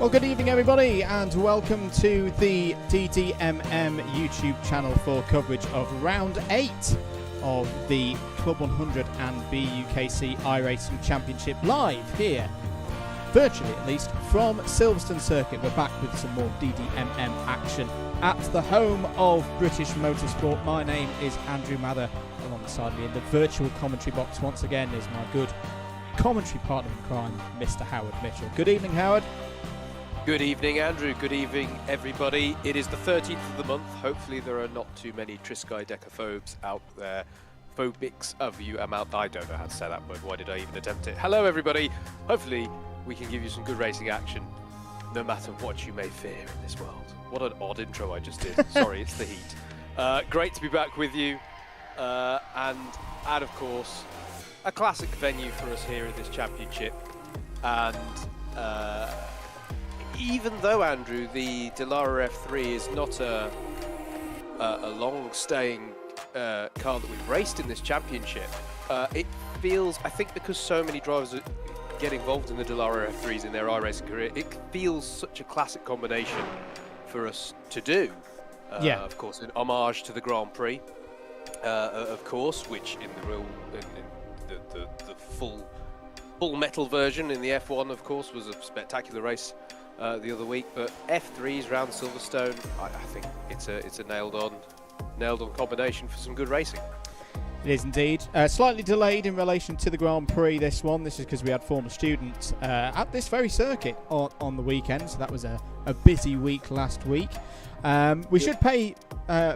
Well, good evening everybody and welcome to the DDMM YouTube channel for coverage of round 8 of the Club 100 and BUKC iRacing Championship live here, virtually at least, from Silverstone Circuit. We're back with some more DDMM action at the home of British motorsport. My name is Andrew Mather. Alongside me in the virtual commentary box once again is my good commentary partner in crime, Mr. Howard Mitchell. Good evening, Howard. Good evening, Andrew. Good evening, everybody. It is the 13th of the month. Hopefully there are not too many Trisky decaphobes out there. Phobics of you amount. I don't know how to say that word. Why did I even attempt it? Hello, everybody. Hopefully we can give you some good racing action, no matter what you may fear in this world. What an odd intro I just did. Sorry, it's the heat. Great to be back with you. And of course, a classic venue for us here in this championship. And even though, Andrew, the Dallara F3 is not a long-staying car that we've raced in this championship, it feels, I think because so many drivers get involved in the Dallara F3s in their iRacing career, it feels such a classic combination for us to do. Yeah. Of course, in homage to the Grand Prix, of course, which in the real, the full metal version in the F1, of course, was a spectacular race the other week. But F3s round Silverstone, I think it's a nailed on combination for some good racing. It is indeed. Slightly delayed in relation to the Grand Prix, this one. This is because we had former students at this very circuit on the weekend, so that was a busy week last week. We should pay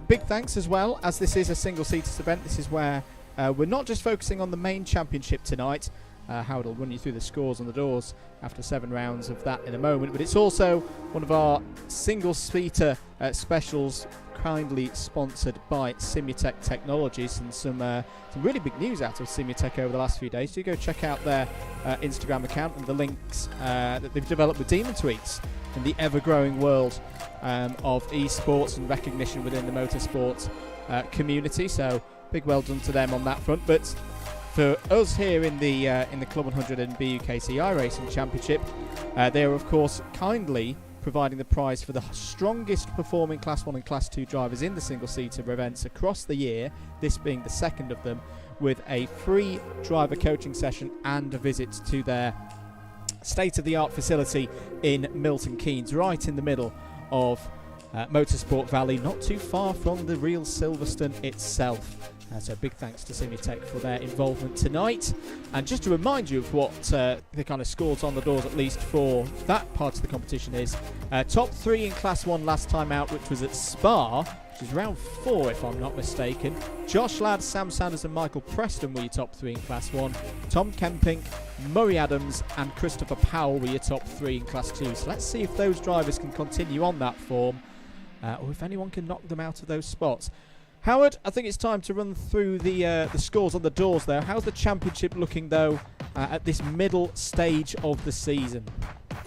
big thanks as well, as this is a single-seaters event. This is where we're not just focusing on the main championship tonight. Howard will run you through the scores on the doors after 7 rounds of that in a moment, but it's also one of our single-seater specials, kindly sponsored by Simutec Technology. And some really big news out of Simutec over the last few days. Do go check out their Instagram account and the links that they've developed with Demon Tweets in the ever-growing world of esports and recognition within the motorsport community. So big well done to them on that front. But for us here in the Club 100 and BUKC iRacing Championship, they are of course kindly providing the prize for the strongest performing Class 1 and Class 2 drivers in the single-seater events across the year, this being the second of them, with a free driver coaching session and a visit to their state-of-the-art facility in Milton Keynes, right in the middle of Motorsport Valley, not too far from the real Silverstone itself. So big thanks to Simutec for their involvement tonight. And just to remind you of what the kind of scores on the doors, at least for that part of the competition, is top 3 in Class 1 last time out, which was at Spa, which is round 4 if I'm not mistaken. Josh Ladd, Sam Sanders and Michael Preston were your top 3 in Class 1. Tom Kempink, Murray Adams and Christopher Powell were your top 3 in Class 2. So let's see if those drivers can continue on that form, or if anyone can knock them out of those spots. Howard, I think it's time to run through the scores on the doors there. How's the championship looking, though, at this middle stage of the season?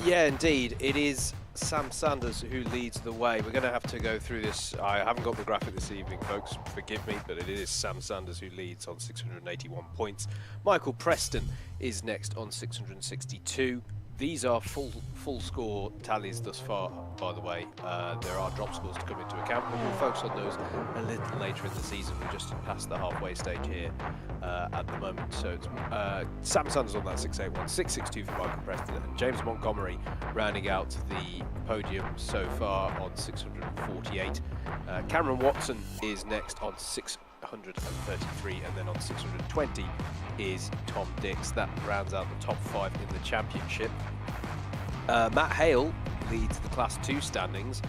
Yeah, indeed. It is Sam Sanders who leads the way. We're going to have to go through this. I haven't got the graphic this evening, folks. Forgive me, but it is Sam Sanders who leads on 681 points. Michael Preston is next on 662. These are full score tallies thus far, by the way. There are drop scores to come into account, but we'll focus on those a little later in the season. We're just past the halfway stage here at the moment. So it's Sam Sanders on that 681, 662 for Michael Preston, and James Montgomery rounding out the podium so far on 648. Cameron Watson is next on 633, and then on 620 is Tom Dix. That rounds out the top 5 in the championship. Matt Hale leads the Class 2 standings,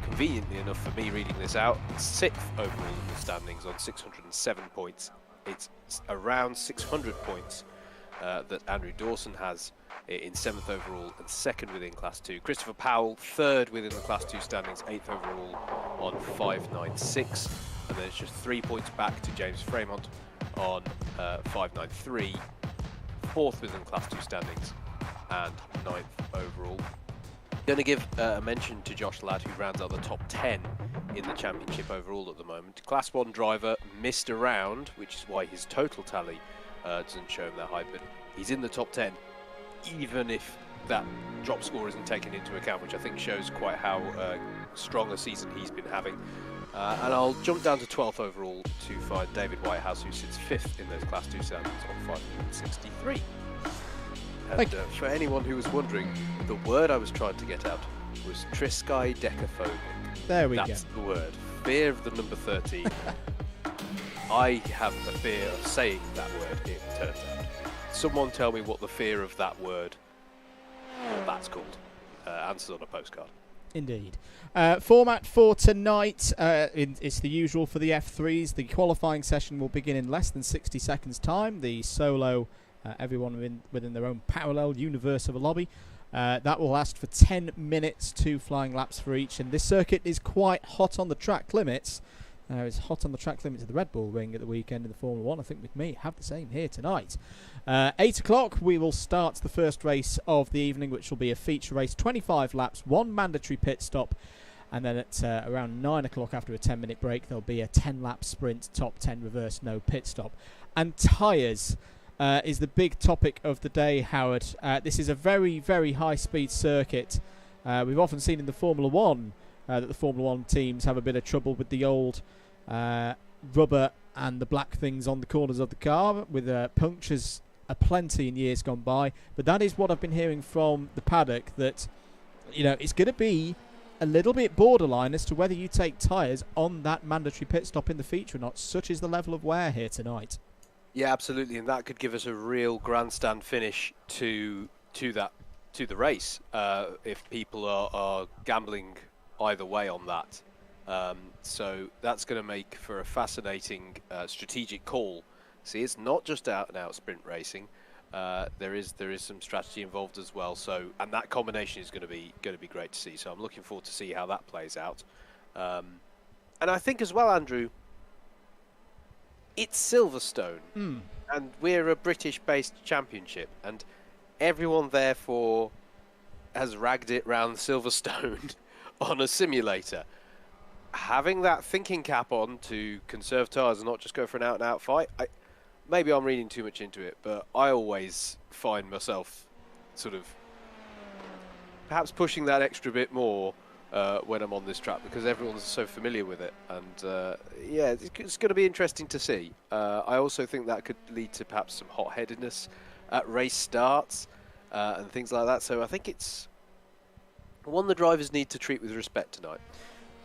conveniently enough for me reading this out, 6th overall in the standings on 607 points. It's around 600 points that Andrew Dawson has in 7th overall and 2nd within Class 2. Christopher Powell, 3rd within the Class 2 standings, 8th overall on 596. And then it's just 3 points back to James Fremont on 593, 4th within Class 2 standings and 9th overall. Going to give a mention to Josh Ladd, who rounds out the top 10 in the championship overall at the moment. Class 1 driver, missed a round, which is why his total tally doesn't show him that high, but he's in the top 10, even if that drop score isn't taken into account, which I think shows quite how strong a season he's been having. And I'll jump down to 12th overall to find David Whitehouse, who sits 5th in those Class 2 standings on 563. And for anyone who was wondering, the word I was trying to get out was triskaidekaphobic. There we go. That's the word. Fear of the number 13. I have a fear of saying that word, it turns out. Someone tell me what the fear of that word, what that's called. Answers on a postcard. Indeed. Format for tonight, it's the usual for the F3s. The qualifying session will begin in less than 60 seconds time. The solo, everyone within their own parallel universe of a lobby. That will last for 10 minutes, 2 flying laps for each. And this circuit is quite hot on the track limits. It's hot on the track limits of the Red Bull Ring at the weekend in the Formula 1. I think we may have the same here tonight. 8 o'clock, we will start the first race of the evening, which will be a feature race, 25 laps, 1 mandatory pit stop. And then at around 9 o'clock, after a 10-minute break, there'll be a 10-lap sprint, top 10 reverse, no pit stop. And tyres is the big topic of the day, Howard. This is a very, very high-speed circuit. We've often seen in the Formula 1 that the Formula 1 teams have a bit of trouble with the old rubber and the black things on the corners of the car, with punctures aplenty in years gone by. But that is what I've been hearing from the paddock, that it's going to be a little bit borderline as to whether you take tyres on that mandatory pit stop in the feature or not. Such is the level of wear here tonight. Yeah, absolutely, and that could give us a real grandstand finish to the race if people are gambling either way on that. So that's going to make for a fascinating strategic call. See, it's not just out and out sprint racing. There is some strategy involved as well. So, and that combination is going to be great to see. So I'm looking forward to see how that plays out. And I think as well, Andrew, it's Silverstone, and we're a British-based championship, and everyone therefore has ragged it round Silverstone on a simulator. Having that thinking cap on to conserve tyres and not just go for an out-and-out fight, maybe I'm reading too much into it, but I always find myself sort of perhaps pushing that extra bit more when I'm on this track, because everyone's so familiar with it. And yeah, it's going to be interesting to see. I also think that could lead to perhaps some hot-headedness at race starts and things like that. So I think it's one the drivers need to treat with respect tonight.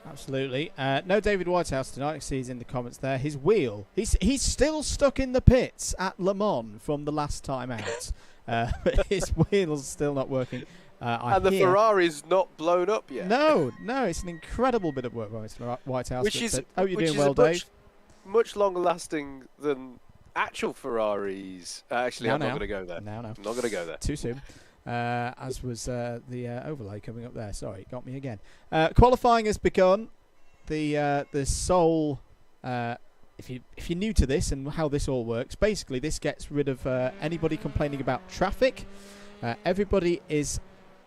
Absolutely. No David Whitehouse tonight. I see he's in the comments there. His wheel. He's still stuck in the pits at Le Mans from the last time out. But his wheel's still not working. And the Ferrari's not blown up yet. No. It's an incredible bit of work by Mr. Whitehouse. Which is hope you're doing well, Dave. Much longer lasting than actual Ferraris. Actually, I'm not going to go there. No. I'm not going to go there. Too soon. As was the overlay coming up there. Sorry, it got me again. Qualifying has begun. The sole, if you're new to this and how this all works, basically this gets rid of anybody complaining about traffic. Everybody is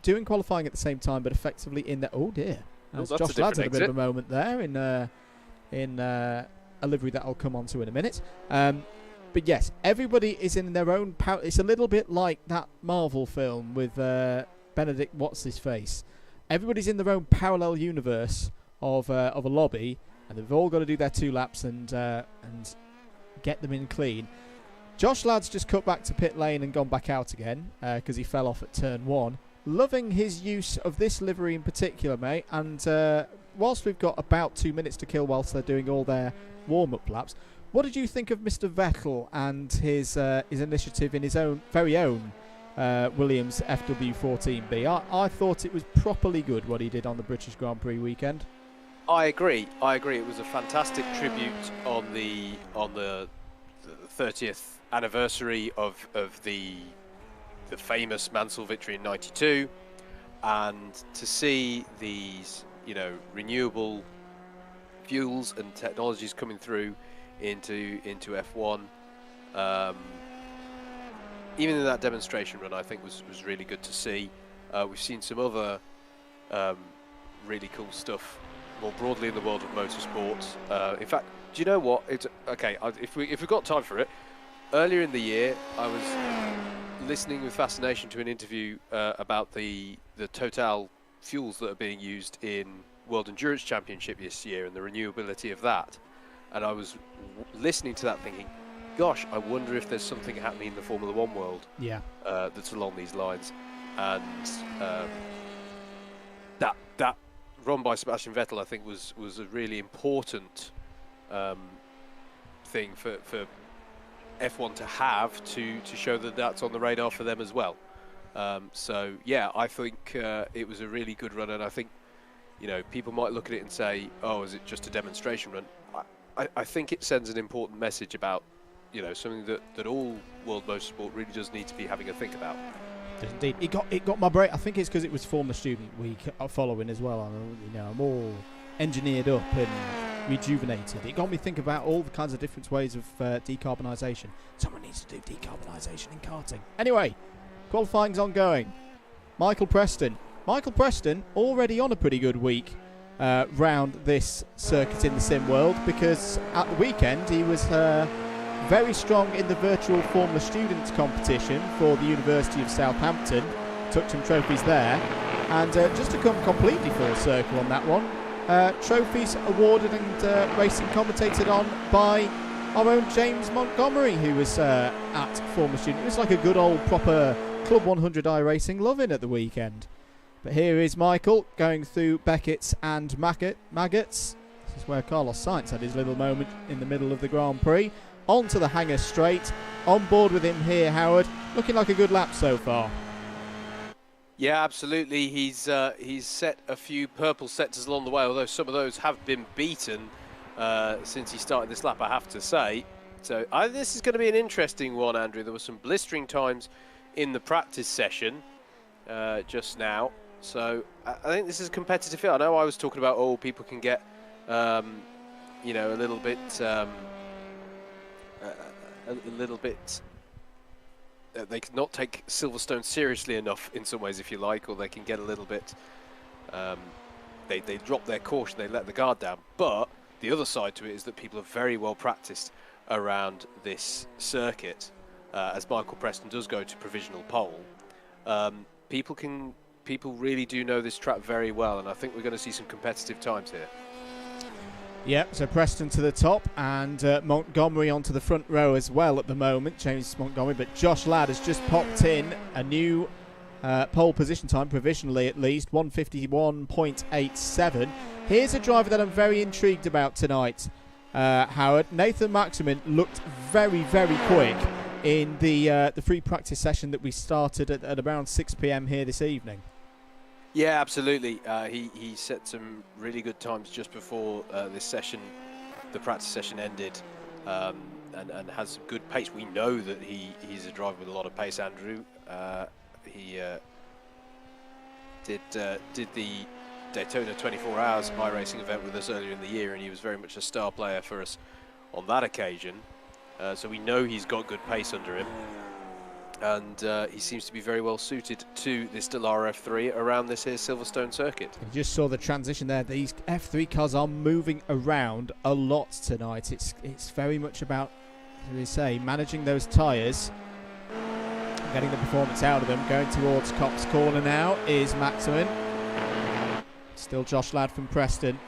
doing qualifying at the same time, but effectively in the Josh Ladd's had a bit of a moment there in a livery that I'll come on to in a minute. But yes, everybody is in their own power. It's a little bit like that Marvel film with Benedict What's-His-Face. Everybody's in their own parallel universe of a lobby, and they've all got to do their 2 laps and get them in clean. Josh Ladd's just cut back to pit lane and gone back out again because he fell off at turn 1. Loving his use of this livery in particular, mate. And whilst we've got about 2 minutes to kill whilst they're doing all their warm-up laps, what did you think of Mr. Vettel and his initiative in his very own Williams FW14B? I thought it was properly good what he did on the British Grand Prix weekend. I agree. It was a fantastic tribute on the 30th anniversary of the famous Mansell victory in '92, and to see these renewable fuels and technologies coming through into F1, even in that demonstration run, I think was really good to see. We've seen some other really cool stuff more broadly in the world of motorsport. In fact, do you know what? It's okay. If we've got time for it, earlier in the year, I was listening with fascination to an interview about the Total fuels that are being used in World Endurance Championship this year and the renewability of that. And I was listening to that thinking, gosh, I wonder if there's something happening in the Formula One world that's along these lines. And that run by Sebastian Vettel, I think, was a really important thing for F1 to have to show that that's on the radar for them as well. So yeah, I think it was a really good run, and I think, you know, people might look at it and say, oh, is it just a demonstration run? I think it sends an important message about, you know, something that all world motorsport really does need to be having a think about. Indeed, it got my brain. I think it's because it was former student week following as well. I'm all engineered up and rejuvenated. It got me thinking about all the kinds of different ways of decarbonisation. Someone needs to do decarbonisation in karting. Anyway, qualifying's ongoing. Michael Preston already on a pretty good week round this circuit in the sim world, because at the weekend he was very strong in the virtual Formula Students competition for the University of Southampton. Took some trophies there, and just to come completely full circle on that one, trophies awarded and racing commentated on by our own James Montgomery, who was at Formula Student. It was like a good old proper Club 100 iRacing loving at the weekend. But here is Michael going through Beckett's and Maggots. This is where Carlos Sainz had his little moment in the middle of the Grand Prix. Onto the hangar straight. On board with him here, Howard. Looking like a good lap so far. Yeah, absolutely. He's set a few purple sectors along the way, although some of those have been beaten since he started this lap, I have to say. So this is going to be an interesting one, Andrew. There were some blistering times in the practice session just now. So I think this is a competitive field. I know I was talking about, oh, people can get, you know, a little bit, they can not take Silverstone seriously enough in some ways, if you like, or they can get a little bit, they drop their caution, they let the guard down. But the other side to it is that people are very well practiced around this circuit. As Michael Preston does go to provisional pole, people really do know this track very well, and I think we're going to see some competitive times here. Yep, so Preston to the top, and Montgomery onto the front row as well at the moment, James Montgomery, but Josh Ladd has just popped in a new pole position time, provisionally at least, 151.87. Here's a driver that I'm very intrigued about tonight, Howard. Nathan Maximin looked very, very quick in the free practice session that we started at around 6 p.m. here this evening. Yeah, absolutely. He set some really good times just before this session, the practice session ended, and has some good pace. We know that he's a driver with a lot of pace, Andrew. He did the Daytona 24 Hours iRacing event with us earlier in the year, and he was very much a star player for us on that occasion. So we know he's got good pace under him. And he seems to be very well suited to this Dallara F3 around this here Silverstone circuit. You just saw the transition there. These F3 cars are moving around a lot tonight. It's very much about, as we say, managing those tyres, getting the performance out of them. Going towards Cox Corner now is Maximin. Still Josh Ladd from Preston.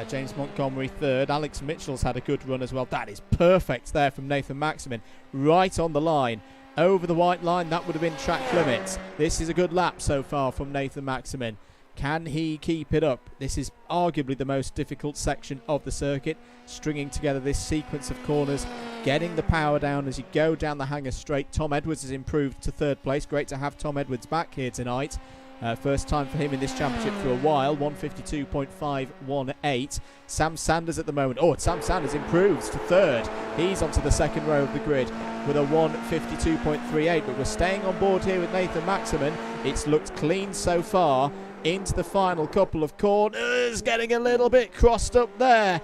James Montgomery third. Alex Mitchell's had a good run as well. That is perfect there from Nathan Maximin. Right on the line. Over the white line, that would have been track limits. This is a good lap so far from Nathan Maximin. Can he keep it up? This is arguably the most difficult section of the circuit, stringing together this sequence of corners, getting the power down as you go down the hangar straight. Tom Edwards has improved to third place. Great to have Tom Edwards back here tonight. First time for him in this championship for a while, 152.518. Sam Sanders at the moment. Oh, Sam Sanders improves to third. He's onto the second row of the grid with a 152.38, but we're staying on board here with Nathan Maximin. It's looked clean so far into the final couple of corners, getting a little bit crossed up there.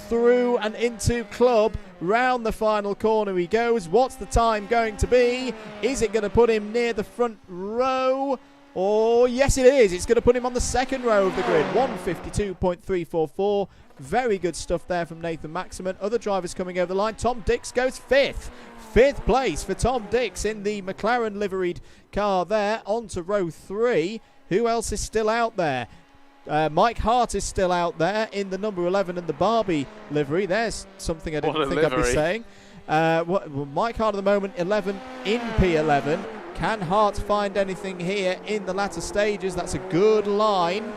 Through and into Club, round the final corner he goes. What's the time going to be? Is it going to put him near the front row? Oh, yes it is. It's going to put him on the second row of the grid. 152.344. Very good stuff there from Nathan Maximin. Other drivers coming over the line. Tom Dix goes 5th. 5th place for Tom Dix in the McLaren liveried car there. On to row 3. Who else is still out there? Mike Hart is still out there in the number 11 and the Barbie livery. There's something I didn't think I'd be saying. Well, Mike Hart at the moment, 11 in P11. Can Hart find anything here in the latter stages? That's a good line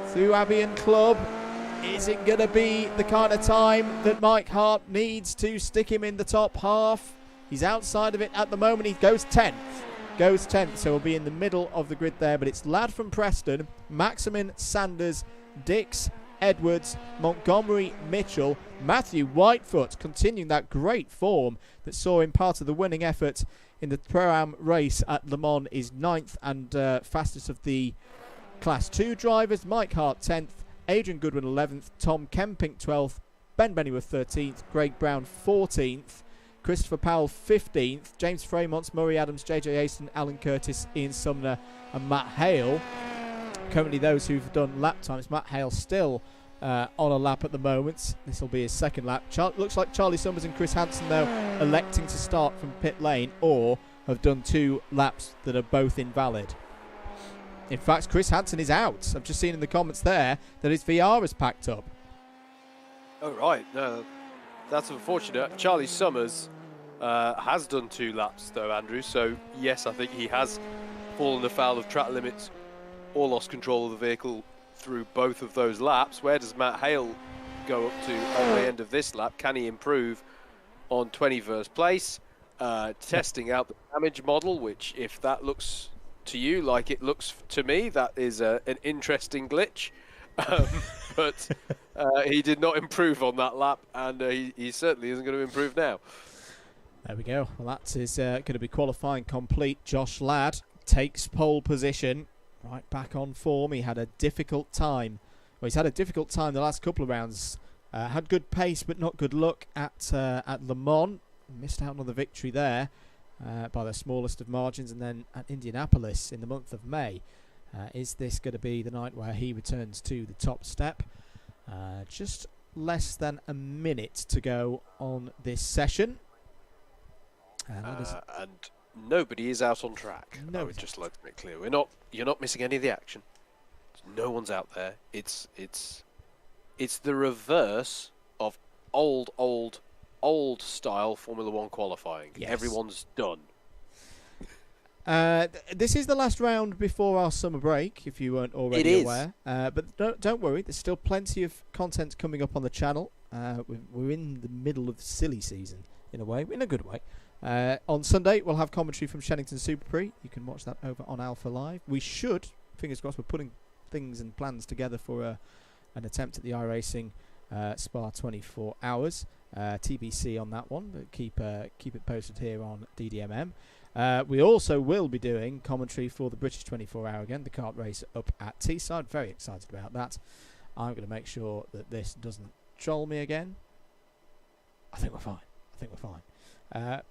through Abbey and Club. Is it going to be the kind of time that Mike Hart needs to stick him in the top half? He's outside of it at the moment. He goes 10th. So he'll be in the middle of the grid there. But it's lad from Preston, Maximin, Sanders, Dix, Edwards, Montgomery, Mitchell, Matthew Whitefoot, continuing that great form that saw him part of the winning effort in the Pro-Am race at Le Mans, is 9th and fastest of the Class 2 drivers. Mike Hart 10th, Adrian Goodwin 11th, Tom Kempink 12th, Ben Bennyworth 13th, Greg Brown 14th, Christopher Powell 15th, James Fremont, Murray Adams, JJ Aston, Alan Curtis, Ian Sumner and Matt Hale. Currently those who've done lap times. Matt Hale still on a lap at the moment. This will be his second lap. Looks like Charlie Summers and Chris Hansen though electing to start from pit lane or have done 2 laps that are both invalid. In fact, Chris Hansen is out. I've just seen in the comments there that his VR is packed up. Oh, right. No, that's unfortunate. Charlie Summers has done 2 laps, though, Andrew. So, yes, I think he has fallen afoul of track limits or lost control of the vehicle through both of those laps. Where does Matt Hale go up to on the end of this lap? Can he improve on 21st place? Testing out the damage model, which, if that looks to you like it looks to me, that is an interesting glitch. But he did not improve on that lap, and he certainly isn't going to improve now. There we go. Well, that is going to be qualifying complete. Josh Ladd takes pole position, right back on form. He had a difficult time. Well, he's had a difficult time the last couple of rounds. Had good pace, but not good luck at Le Mans. Missed out on the victory there by the smallest of margins, and then at Indianapolis in the month of May. Is this going to be the night where he returns to the top step? Just less than a minute to go on this session. And nobody is out on track. I would just like to make clear, you're not missing any of the action. No one's out there. It's the reverse of old style Formula One qualifying. Yes. Everyone's done. This is the last round before our summer break, if you weren't already aware. But don't worry, there's still plenty of content coming up on the channel. We're in the middle of the silly season, in a way, in a good way. On Sunday, we'll have commentary from Shennington Super Prix. You can watch that over on Alpha Live. We should, fingers crossed, we're putting things and plans together for an attempt at the iRacing Spa 24 hours. TBC on that one, but keep it posted here on DDMM. We also will be doing commentary for the British 24-hour again, the kart race up at Teesside. Very excited about that. I'm going to make sure that this doesn't troll me again. I think we're fine.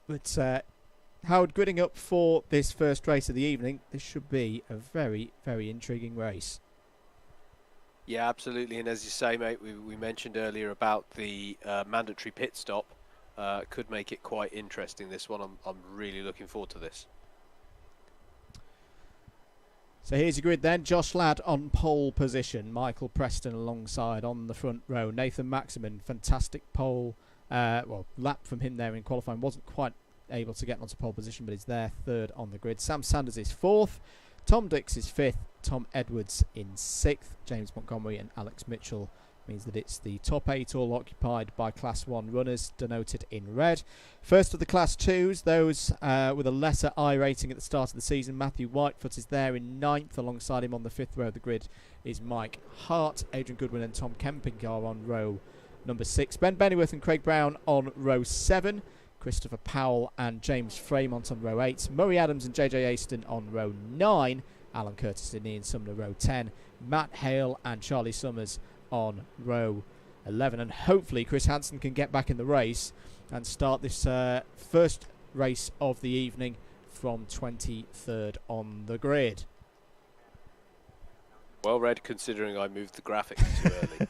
But Howard, gridding up for this first race of the evening, this should be a very, very intriguing race. Yeah, absolutely. And as you say, mate, we mentioned earlier about the mandatory pit stop. Could make it quite interesting, this one. I'm really looking forward to this. So here's your grid then. Josh Ladd on pole position. Michael Preston alongside on the front row. Nathan Maximin, fantastic pole. Lap from him there in qualifying. Wasn't quite able to get onto pole position, but he's there third on the grid. Sam Sanders is 4th. Tom Dix is 5th. Tom Edwards in 6th. James Montgomery and Alex Mitchell means that it's the top 8 all occupied by Class 1 runners, denoted in red. First of the Class 2s, those with a lesser I rating at the start of the season. Matthew Whitefoot is there in 9th. Alongside him on the 5th row of the grid is Mike Hart. Adrian Goodwin and Tom Kempink are on row number 6. Ben Bennyworth and Craig Brown on row 7. Christopher Powell and James Fremont on row 8. Murray Adams and JJ Aston on row 9. Alan Curtis and Ian Sumner row 10. Matt Hale and Charlie Summers on row 11. And hopefully Chris Hansen can get back in the race and start this first race of the evening from 23rd on the grid. Well read, considering I moved the graphics too early.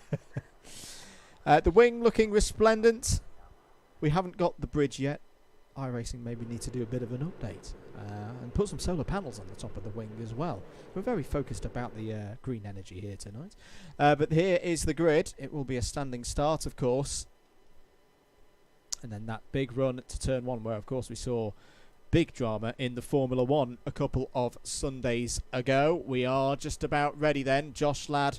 The wing looking resplendent. We haven't got the bridge yet. iRacing maybe need to do a bit of an update and put some solar panels on the top of the wing as well. We're very focused about the green energy here tonight. But here is the grid. It will be a standing start, of course. And then that big run to turn 1, where, of course, we saw big drama in the Formula 1 a couple of Sundays ago. We are just about ready then. Josh Ladd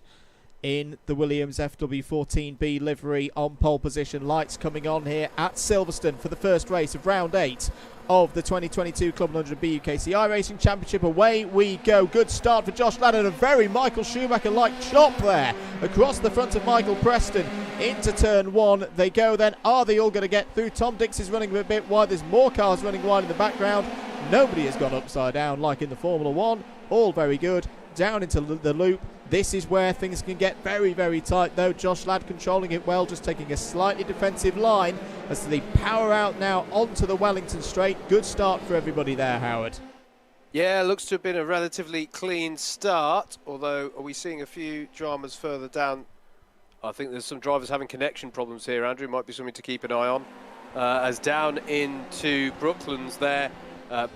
in the Williams FW14B livery on pole position. Lights coming on here at Silverstone for the first race of round 8 of the 2022 Club100 BUKC iRacing Championship. Away we go. Good start for Josh Ladd, and a very Michael Schumacher-like chop there across the front of Michael Preston into turn 1. They go then. Are they all going to get through? Tom Dix is running a bit wide. There's more cars running wide in the background. Nobody has gone upside down like in the Formula 1. All very good. Down into the loop. This is where things can get very, very tight, though. Josh Ladd controlling it well, just taking a slightly defensive line as they power out now onto the Wellington Straight. Good start for everybody there, Howard. Yeah, looks to have been a relatively clean start, although are we seeing a few dramas further down? I think there's some drivers having connection problems here, Andrew. Might be something to keep an eye on. As down into Brooklands there,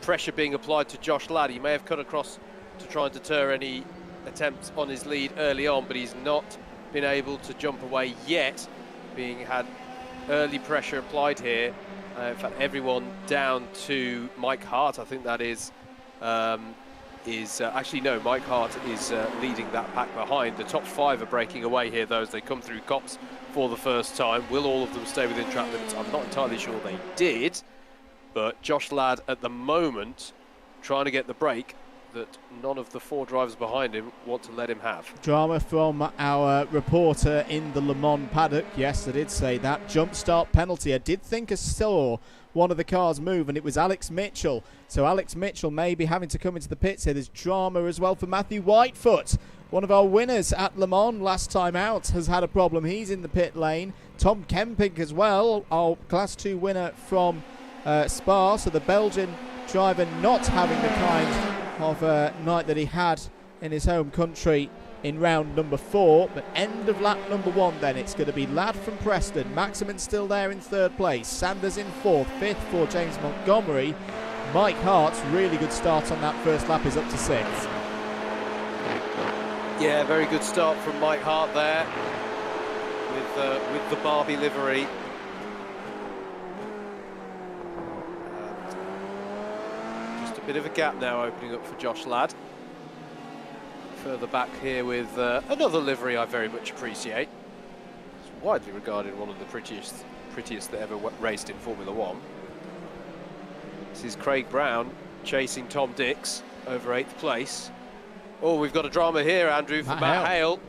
pressure being applied to Josh Ladd. He may have cut across to try and deter any attempts on his lead early on, but he's not been able to jump away yet, being had early pressure applied here. In fact, everyone down to Mike Hart, I think that is actually no, Mike Hart is leading that pack behind. The top 5 are breaking away here, though, as they come through Cops for the first time. Will all of them stay within track limits? I'm not entirely sure they did, but Josh Ladd at the moment trying to get the break that none of the 4 drivers behind him want to let him have. Drama from our reporter in the Le Mans paddock. Yes, I did say that. Jump start penalty. I did think I saw one of the cars move, and it was Alex Mitchell. So Alex Mitchell may be having to come into the pits here. There's drama as well for Matthew Whitefoot. One of our winners at Le Mans last time out has had a problem. He's in the pit lane. Tom Kemping as well, our Class 2 winner from Spa. So the Belgian driver not having the kind of night that he had in his home country in round number 4. But end of lap number 1 then, it's going to be Ladd from Preston. Maximin still there in 3rd place. Sanders in 4th. 5th for James Montgomery. Mike Hart's really good start on that first lap is up to 6th. Yeah, very good start from Mike Hart there with the Barbie livery. Bit of a gap now opening up for Josh Ladd. Further back here with another livery I very much appreciate. It's widely regarded one of the prettiest that ever raced in Formula 1. This is Craig Brown chasing Tom Dix over 8th place. Oh, we've got a drama here, Andrew, for Matt Hale.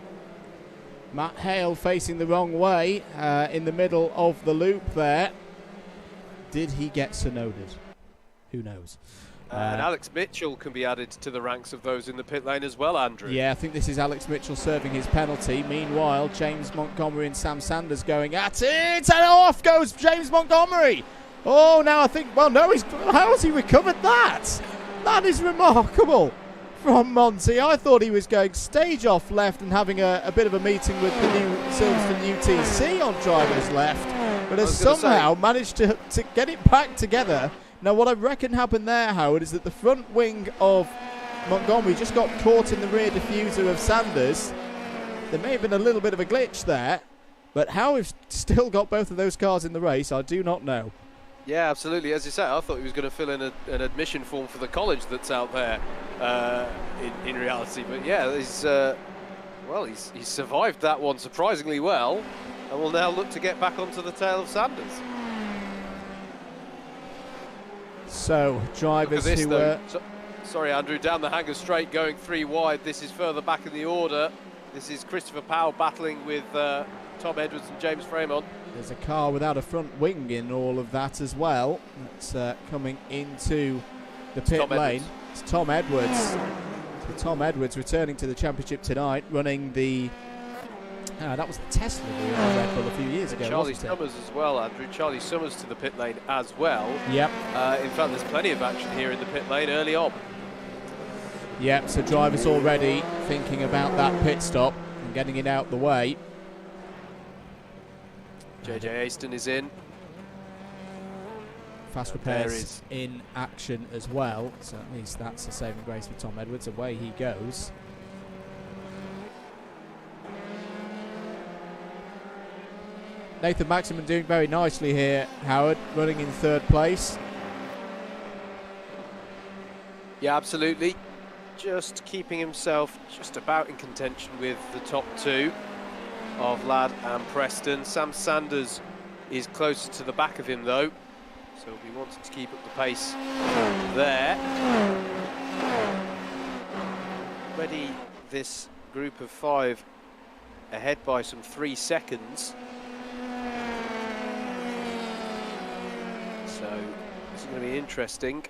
Matt Hale facing the wrong way in the middle of the loop there. Did he get synoded? Who knows? And Alex Mitchell can be added to the ranks of those in the pit lane as well, Andrew. Yeah, I think this is Alex Mitchell serving his penalty. Meanwhile, James Montgomery and Sam Sanders going at it, and off goes James Montgomery. Oh, now I think, well, no, how has he recovered that? That is remarkable from Monty. I thought he was going stage off left and having a bit of a meeting with the new Silverstone UTC on driver's left, but has somehow managed to get it back together. Now, what I reckon happened there, Howard, is that the front wing of Montgomery just got caught in the rear diffuser of Sanders. There may have been a little bit of a glitch there, but how we've still got both of those cars in the race, I do not know. Yeah, absolutely. As you say, I thought he was going to fill in an admission form for the college that's out there in reality. But yeah, he's survived that one surprisingly well, and will now look to get back onto the tail of Sanders. So, drivers this, who were... Sorry, Andrew, down the Hanger Straight, going 3 wide. This is further back in the order. This is Christopher Powell battling with Tom Edwards and James Fremont. There's a car without a front wing in all of that as well. That's coming into the pit lane. It's Tom Edwards. So Tom Edwards returning to the championship tonight, running the... that was the Tesla on Red Bull a few years ago. Charlie Summers as well, Andrew. Charlie Summers to the pit lane as well. Yep. In fact, there's plenty of action here in the pit lane early on. Yep, so drivers already thinking about that pit stop and getting it out the way. JJ Aston is in. Fast repairs in action as well, so at least that's a saving grace for Tom Edwards. Away he goes. Nathan Maximum doing very nicely here, Howard, running in 3rd place. Yeah, absolutely. Just keeping himself just about in contention with the top 2 of Ladd and Preston. Sam Sanders is closer to the back of him though, so he'll be wanting to keep up the pace there. Already this group of 5 ahead by some 3 seconds. So this is going to be interesting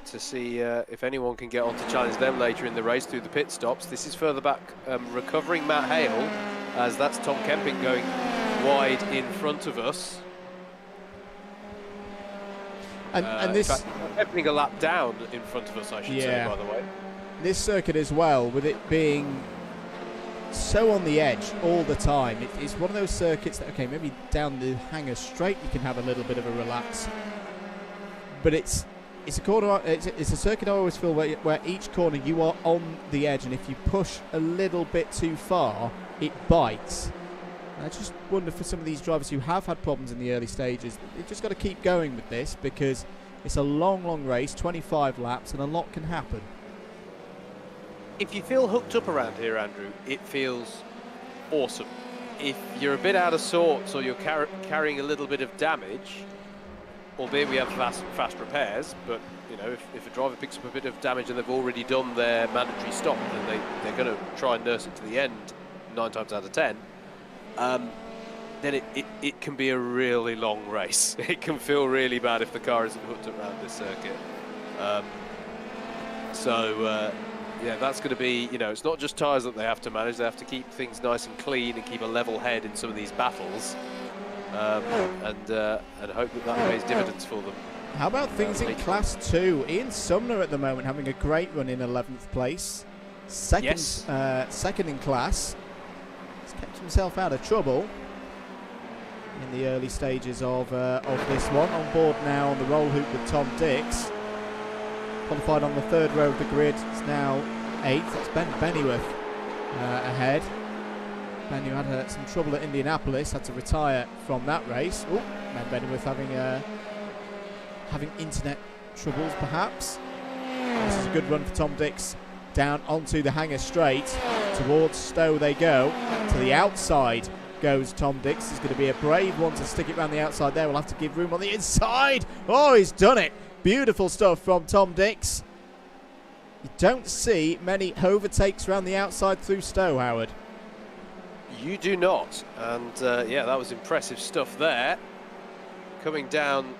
to see if anyone can get on to challenge them later in the race through the pit stops. This is further back, recovering Matt Hale, as that's Tom Kemping going wide in front of us. And this... In fact, Kemping a lap down in front of us, I should say, by the way. This circuit as well, with it being so on the edge all the time, it's one of those circuits that, okay, maybe down the hangar straight you can have a little bit of a relax, but it's a corner. It's a circuit I always feel where each corner you are on the edge, and if you push a little bit too far, it bites. And I just wonder for some of these drivers who have had problems in the early stages, they've just got to keep going with this, because it's a long race, 25 laps, and a lot can happen. If you feel hooked up around here, Andrew, it feels awesome. If you're a bit out of sorts or you're carrying a little bit of damage, albeit we have fast repairs, but you know, if a driver picks up a bit of damage and they've already done their mandatory stop, then they're going to try and nurse it to the end 9 times out of 10. Then it can be a really long race. It can feel really bad if the car isn't hooked up around this circuit. Yeah, that's going to be, you know, it's not just tyres that they have to manage, they have to keep things nice and clean and keep a level head in some of these battles, and hope that pays dividends for them. How about things in Class 2? Ian Sumner at the moment having a great run in 11th place. Second in class. He's kept himself out of trouble in the early stages of this one. On board now on the roll hoop with Tom Dix. Qualified on the 3rd row of the grid. It's now 8th. That's Ben Bennyworth ahead. Ben, who had some trouble at Indianapolis, had to retire from that race. Oh, Ben Bennyworth having internet troubles, perhaps. This is a good run for Tom Dix. Down onto the hangar straight. Towards Stowe they go. To the outside goes Tom Dix. He's going to be a brave one to stick it around the outside there. We'll have to give room on the inside. Oh, he's done it. Beautiful stuff from Tom Dix. You don't see many overtakes around the outside through Stowe, Howard. You do not. And yeah, that was impressive stuff there. Coming down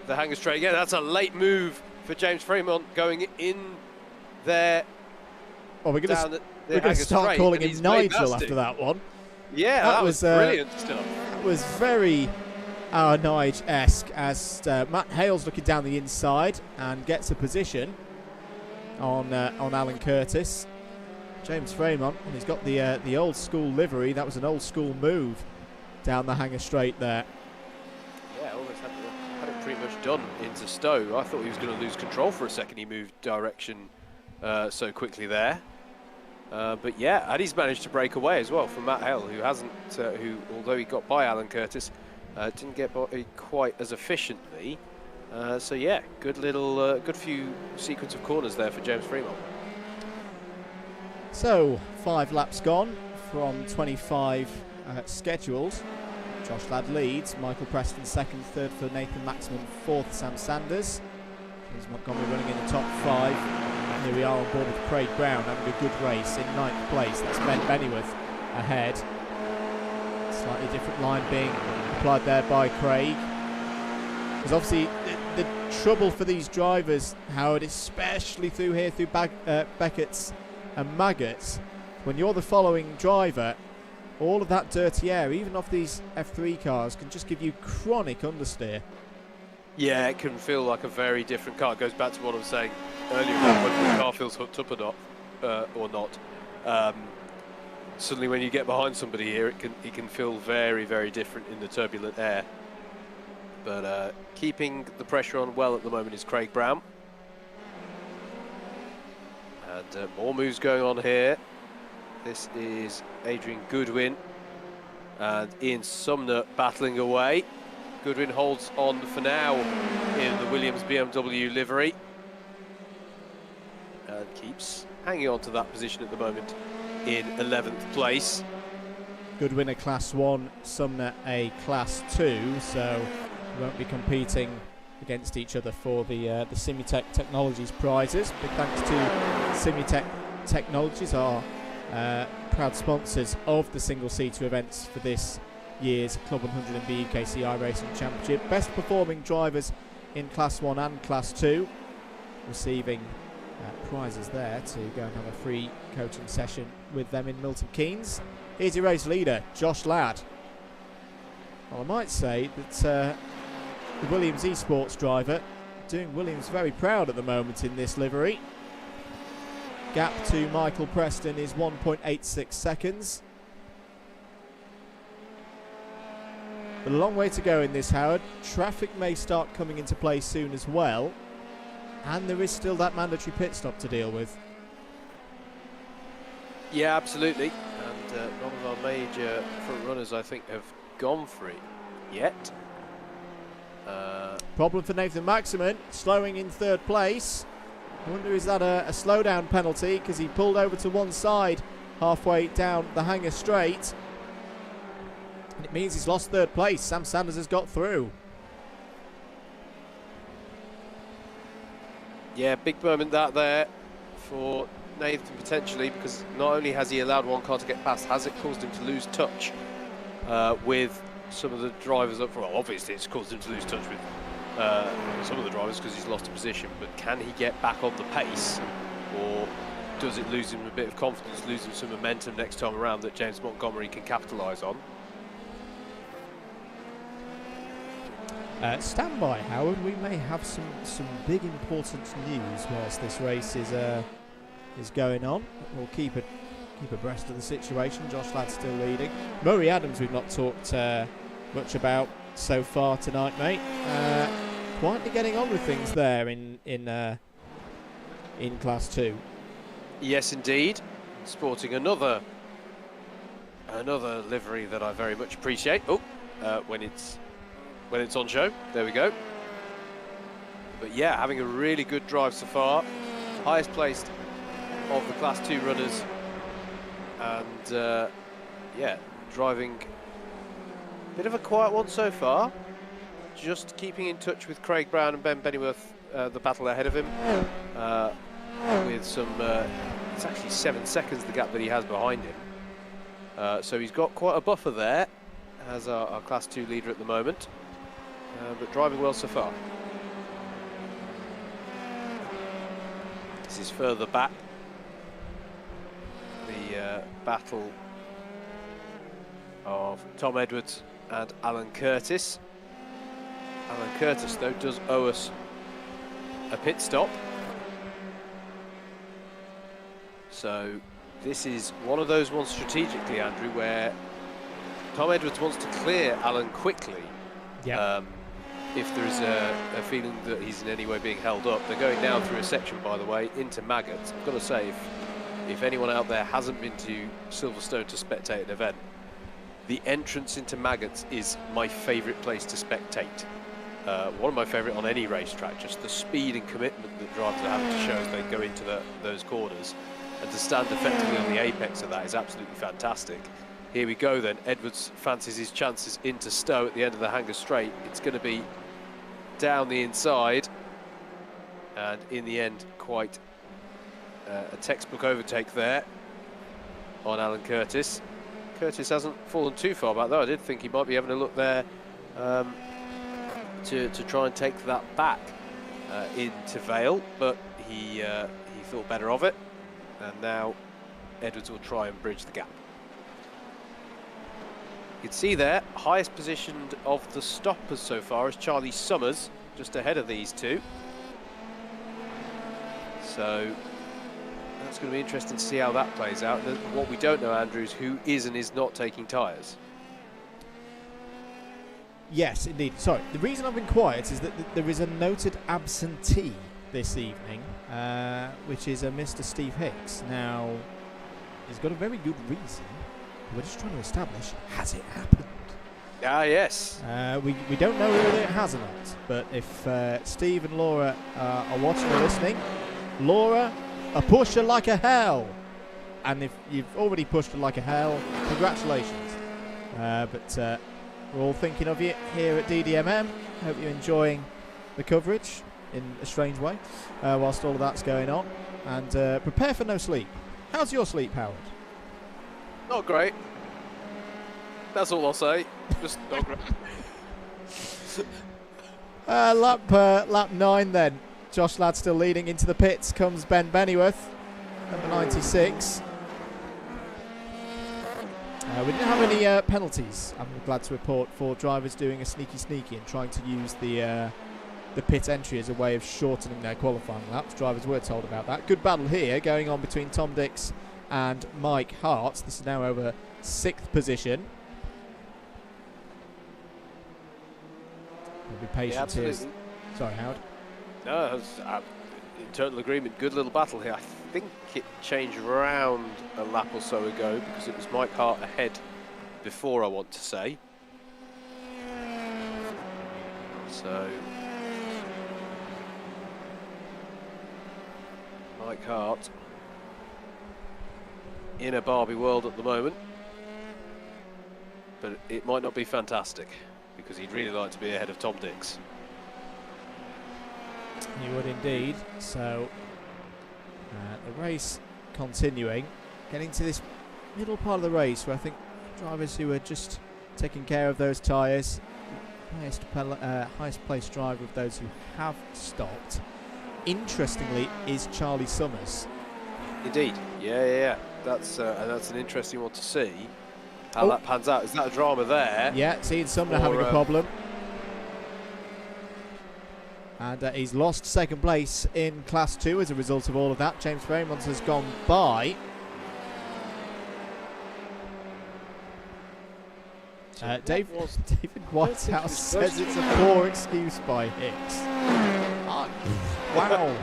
the hangar straight again. That's a late move for James Fremont going in there. Well, we're going to start calling him Nigel after that one. Yeah, that was brilliant stuff. That was very Nige-esque, as Matt Hale's looking down the inside and gets a position on Alan Curtis. James Fremont, and he's got the old school livery. That was an old school move down the hangar straight there. Yeah, almost had it pretty much done into Stowe. I thought he was going to lose control for a second. He moved direction so quickly there. But yeah, and he's managed to break away as well from Matt Hale, who hasn't, although he got by Alan Curtis, didn't get by quite as efficiently. So yeah, good few sequence of corners there for James Fremont. So 5 laps gone from 25 scheduled. Josh Ladd leads. Michael Preston 2nd, 3rd for Nathan Maximum, 4th Sam Sanders. James Montgomery running in the top 5. Here we are on board with Craig Brown having a good race in 9th place. That's Ben Bennyworth ahead. Slightly different line being applied there by Craig. Because obviously the trouble for these drivers, Howard, especially through here, through Beckett's and Maggots, when you're the following driver, all of that dirty air, even off these F3 cars, can just give you chronic understeer. Yeah, it can feel like a very different car. It goes back to what I was saying earlier about whether the car feels hooked up or not. suddenly when you get behind somebody here, it can feel very, very different in the turbulent air. But keeping the pressure on well at the moment is Craig Brown. And more moves going on here. This is Adrian Goodwin and Ian Sumner battling away. Goodwin holds on for now in the Williams BMW livery and keeps hanging on to that position at the moment in 11th place. Goodwin a Class 1, Sumner a Class 2, so we won't be competing against each other for the Simutec Technologies prizes. Big thanks to Simutec Technologies, our proud sponsors of the single-seater events for this year's Club 100 and BUKC iRACIng Championship. Best performing drivers in Class 1 and Class 2 receiving prizes there to go and have a free coaching session with them in Milton Keynes. Here's your race leader, Josh Ladd. Well, I might say that the Williams eSports driver doing Williams very proud at the moment in this livery. Gap to Michael Preston is 1.86 seconds. But a long way to go in this, Howard. Traffic may start coming into play soon as well. And there is still that mandatory pit stop to deal with. Yeah, absolutely. And none of our major front runners, I think, have gone for it yet. Problem for Nathan Maximan, slowing in third place. I wonder, is that a slowdown penalty? Because he pulled over to one side halfway down the hanger straight. And it means he's lost third place. Sam Sanders has got through. Yeah, big moment that there for Nathan potentially, because not only has he allowed one car to get past, has it caused him to lose touch with some of the drivers up front? Well, obviously it's caused him to lose touch with some of the drivers because he's lost a position, but can he get back on the pace, or does it lose him a bit of confidence, lose him some momentum next time around that James Montgomery can capitalise on? Stand by, Howard. We may have some big important news whilst this race is going on. We'll keep abreast of the situation. Josh Ladd's still leading. Murray Adams we've not talked much about so far tonight, mate. Quietly getting on with things there in Class 2. Yes, indeed. Sporting another livery that I very much appreciate. Oh, when it's on show. There we go. But yeah, having a really good drive so far. Highest placed of the Class 2 runners. And yeah, driving a bit of a quiet one so far. Just keeping in touch with Craig Brown and Ben Bennyworth, the battle ahead of him. With some, it's actually 7 seconds the gap that he has behind him. So he's got quite a buffer there as our Class 2 leader at the moment. But driving well so far. This is further back. The battle of Tom Edwards and Alan Curtis. Alan Curtis, though, does owe us a pit stop. So this is one of those ones strategically, Andrew, where Tom Edwards wants to clear Alan quickly. Yeah. If there is a feeling that he's in any way being held up. They're going down through a section, by the way, into Maggots. I've got to say, if anyone out there hasn't been to Silverstone to spectate an event, the entrance into Maggots is my favourite place to spectate. One of my favourite on any racetrack, just the speed and commitment that drivers are having to show as they go into those corners. And to stand effectively on the apex of that is absolutely fantastic. Here we go then. Edwards fancies his chances into Stowe at the end of the hanger straight. It's going to be down the inside. And in the end, quite a textbook overtake there on Alan Curtis. Curtis hasn't fallen too far back, though. I did think he might be having a look there to try and take that back into Vale, but he thought better of it. And now Edwards will try and bridge the gap. You can see there, highest positioned of the stoppers so far is Charlie Summers, just ahead of these two. So That's going to be interesting to see how that plays out. What we don't know, Andrew, is who is and is not taking tyres. Yes, indeed. Sorry, the reason I've been quiet is that there is a noted absentee this evening, which is a Mr. Steve Hicks. Now, he's got a very good reason. We're just trying to establish, has it happened? Ah, yes. We don't know whether it has or not, but if Steve and Laura are watching or listening, Laura, a pusher like a hell. And if you've already pushed her like a hell, congratulations. But we're all thinking of you here at DDMM. Hope you're enjoying the coverage in a strange way whilst all of that's going on. And prepare for no sleep. How's your sleep, Howard? Not great. That's all I'll say. Just not great. Lap 9 then. Josh Ladd still leading. Into the pits comes Ben Bennyworth, number 96. We didn't have any penalties, I'm glad to report, for drivers doing a sneaky and trying to use the pit entry as a way of shortening their qualifying laps. Drivers were told about that. Good battle here going on between Tom Dix and Mike Hart. This is now over 6th position. We'll be patient here. Sorry, Howard. No, in total agreement. Good little battle here. I think it changed around a lap or so ago because it was Mike Hart ahead before, I want to say. So Mike Hart in a Barbie world at the moment, but it might not be fantastic because he'd really like to be ahead of Tom Dix. You would indeed. So the race continuing, getting to this middle part of the race where I think drivers who are just taking care of those tyres, highest placed driver of those who have stopped, interestingly, is Charlie Summers. Indeed, yeah. That's an interesting one to see how that pans out. Is that a drama there? Yeah, seeing Sumner having a problem. And he's lost 2nd place in Class 2 as a result of all of that. James Fairmont has gone by. David Whitehouse says it's a poor excuse by Hicks. Wow.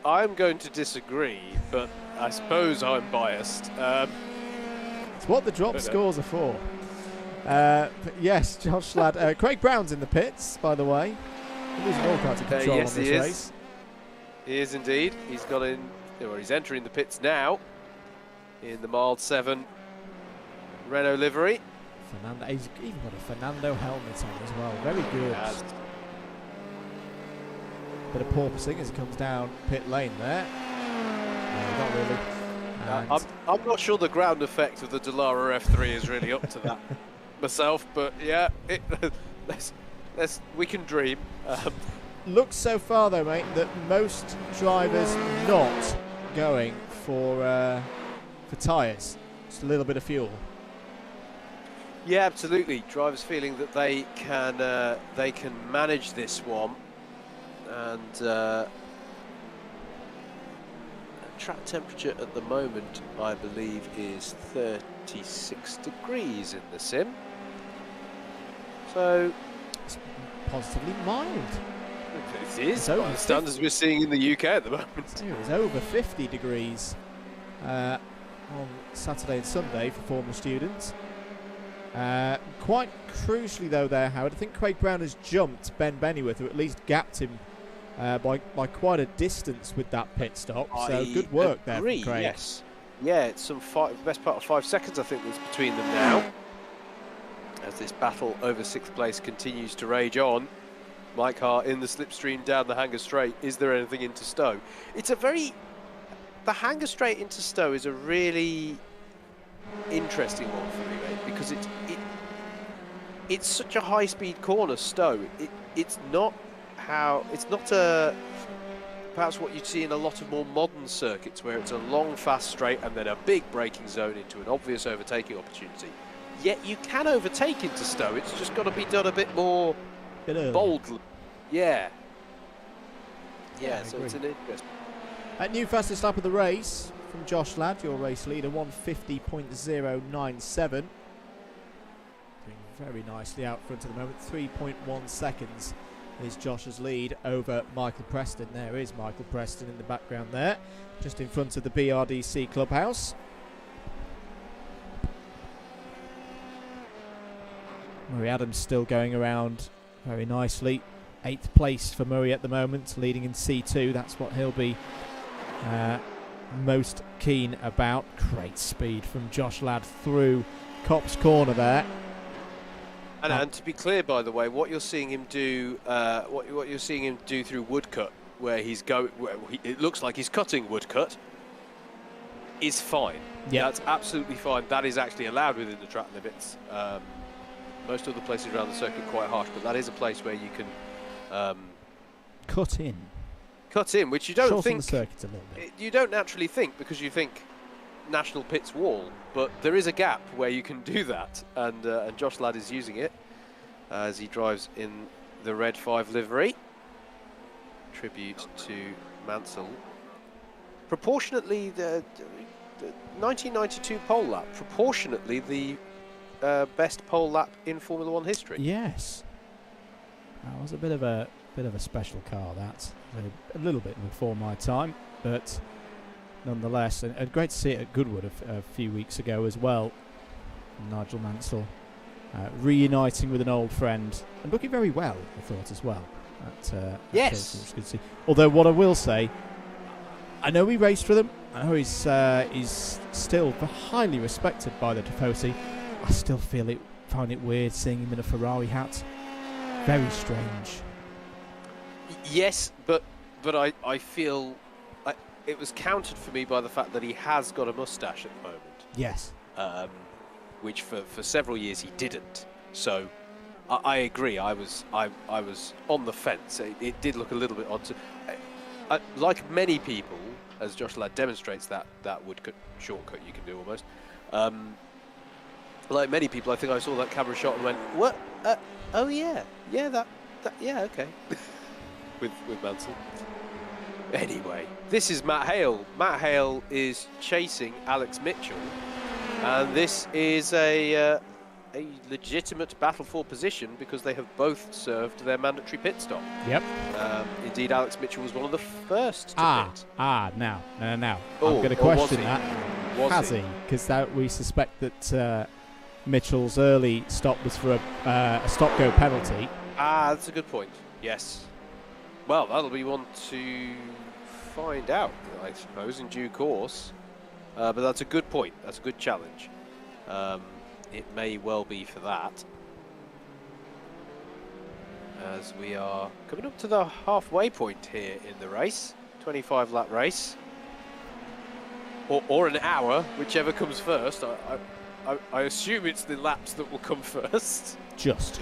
I'm going to disagree, but I suppose I'm biased. It's what the drop scores are for. But yes, Josh Ladd. Craig Brown's in the pits, by the way. He's losing all kinds of control on this race. He is indeed. He's got in. Well, he's entering the pits now in the mild 7 Renault livery. He's even got a Fernando helmet on as well. Very good. Bit of porpoising as he comes down pit lane there. No, not really. I'm not sure the ground effect of the Dallara F3 is really up to that myself, but yeah, we can dream. Looks so far though, mate, that most drivers not going for tyres. Just a little bit of fuel. Yeah, absolutely. Drivers feeling that they can manage this one, and track temperature at the moment, I believe, is 36 degrees in the sim. So it's positively mild. It is by the standards we're seeing in the UK at the moment. It's over 50 degrees on Saturday and Sunday for former students. Quite crucially though there, Howard, I think Craig Brown has jumped Ben Bennyworth, or at least gapped him by quite a distance with that pit stop. So good work there from Craig. Yes. Yeah, it's best part of 5 seconds I think that's between them now. As this battle over 6th place continues to rage on. Mike Hart in the slipstream down the Hanger Straight. Is there anything into Stowe? The Hanger Straight into Stowe is a really interesting one for me, mate, because it's such a high-speed corner, Stowe. It's not perhaps what you'd see in a lot of more modern circuits, where it's a long, fast straight and then a big braking zone into an obvious overtaking opportunity. Yet you can overtake into Stowe. It's just got to be done a bit more boldly. Yeah. So it's an interesting. New fastest lap of the race from Josh Ladd, your race leader, 150.097. Doing very nicely out front at the moment. 3.1 seconds is Josh's lead over Michael Preston. There is Michael Preston in the background there, just in front of the BRDC clubhouse. Murray Adams still going around very nicely. 8th place for Murray at the moment, leading in C2. That's what he'll be most keen about. Great speed from Josh Ladd through Copse Corner there. And to be clear, by the way, what you're seeing him do, what you're seeing him do through woodcut, where it looks like he's cutting woodcut, is fine. Yeah, that's absolutely fine. That is actually allowed within the track limits. Most other places around the circuit are quite harsh, but that is a place where you can cut in, which you don't shorten think the circuit a little bit. You don't naturally think, because you think National Pits wall, but there is a gap where you can do that, and Josh Ladd is using it as he drives in the red 5 livery. Tribute to Mansell. Proportionately, the 1992 pole lap, proportionately the best pole lap in Formula 1 history. Yes, that was a bit of a special car. That a little bit before my time, but nonetheless, and great to see it at Goodwood a few weeks ago as well. Nigel Mansell reuniting with an old friend and looking very well, I thought, as well. Yes. It was good to see. Although what I will say, I know he raced for them. I know he's still highly respected by the Tifosi. I still find it weird seeing him in a Ferrari hat. Very strange. Yes, but I feel it was countered for me by the fact that he has got a moustache at the moment. Yes. Which for several years he didn't. So I agree. I was on the fence. It did look a little bit odd. Like many people, as Josh Ladd demonstrates that woodcut shortcut you can do almost. Like many people, I think I saw that camera shot and went, "What? Oh yeah, that yeah, okay." with Mansell. Anyway, this is Matt Hale. Matt Hale is chasing Alex Mitchell, and this is a legitimate battle for position because they have both served their mandatory pit stop. Yep. Indeed, Alex Mitchell was one of the first to pit. Now. I'm Oh, going to question that. Was he? Because we suspect that Mitchell's early stop was for a stop-go penalty. That's a good point. Yes. Well, that'll be one to find out, I suppose, in due course. But that's a good point. That's a good challenge. It may well be for that. As we are coming up to the halfway point here in the race. 25-lap race. Or an hour, whichever comes first. I assume it's the laps that will come first. Just.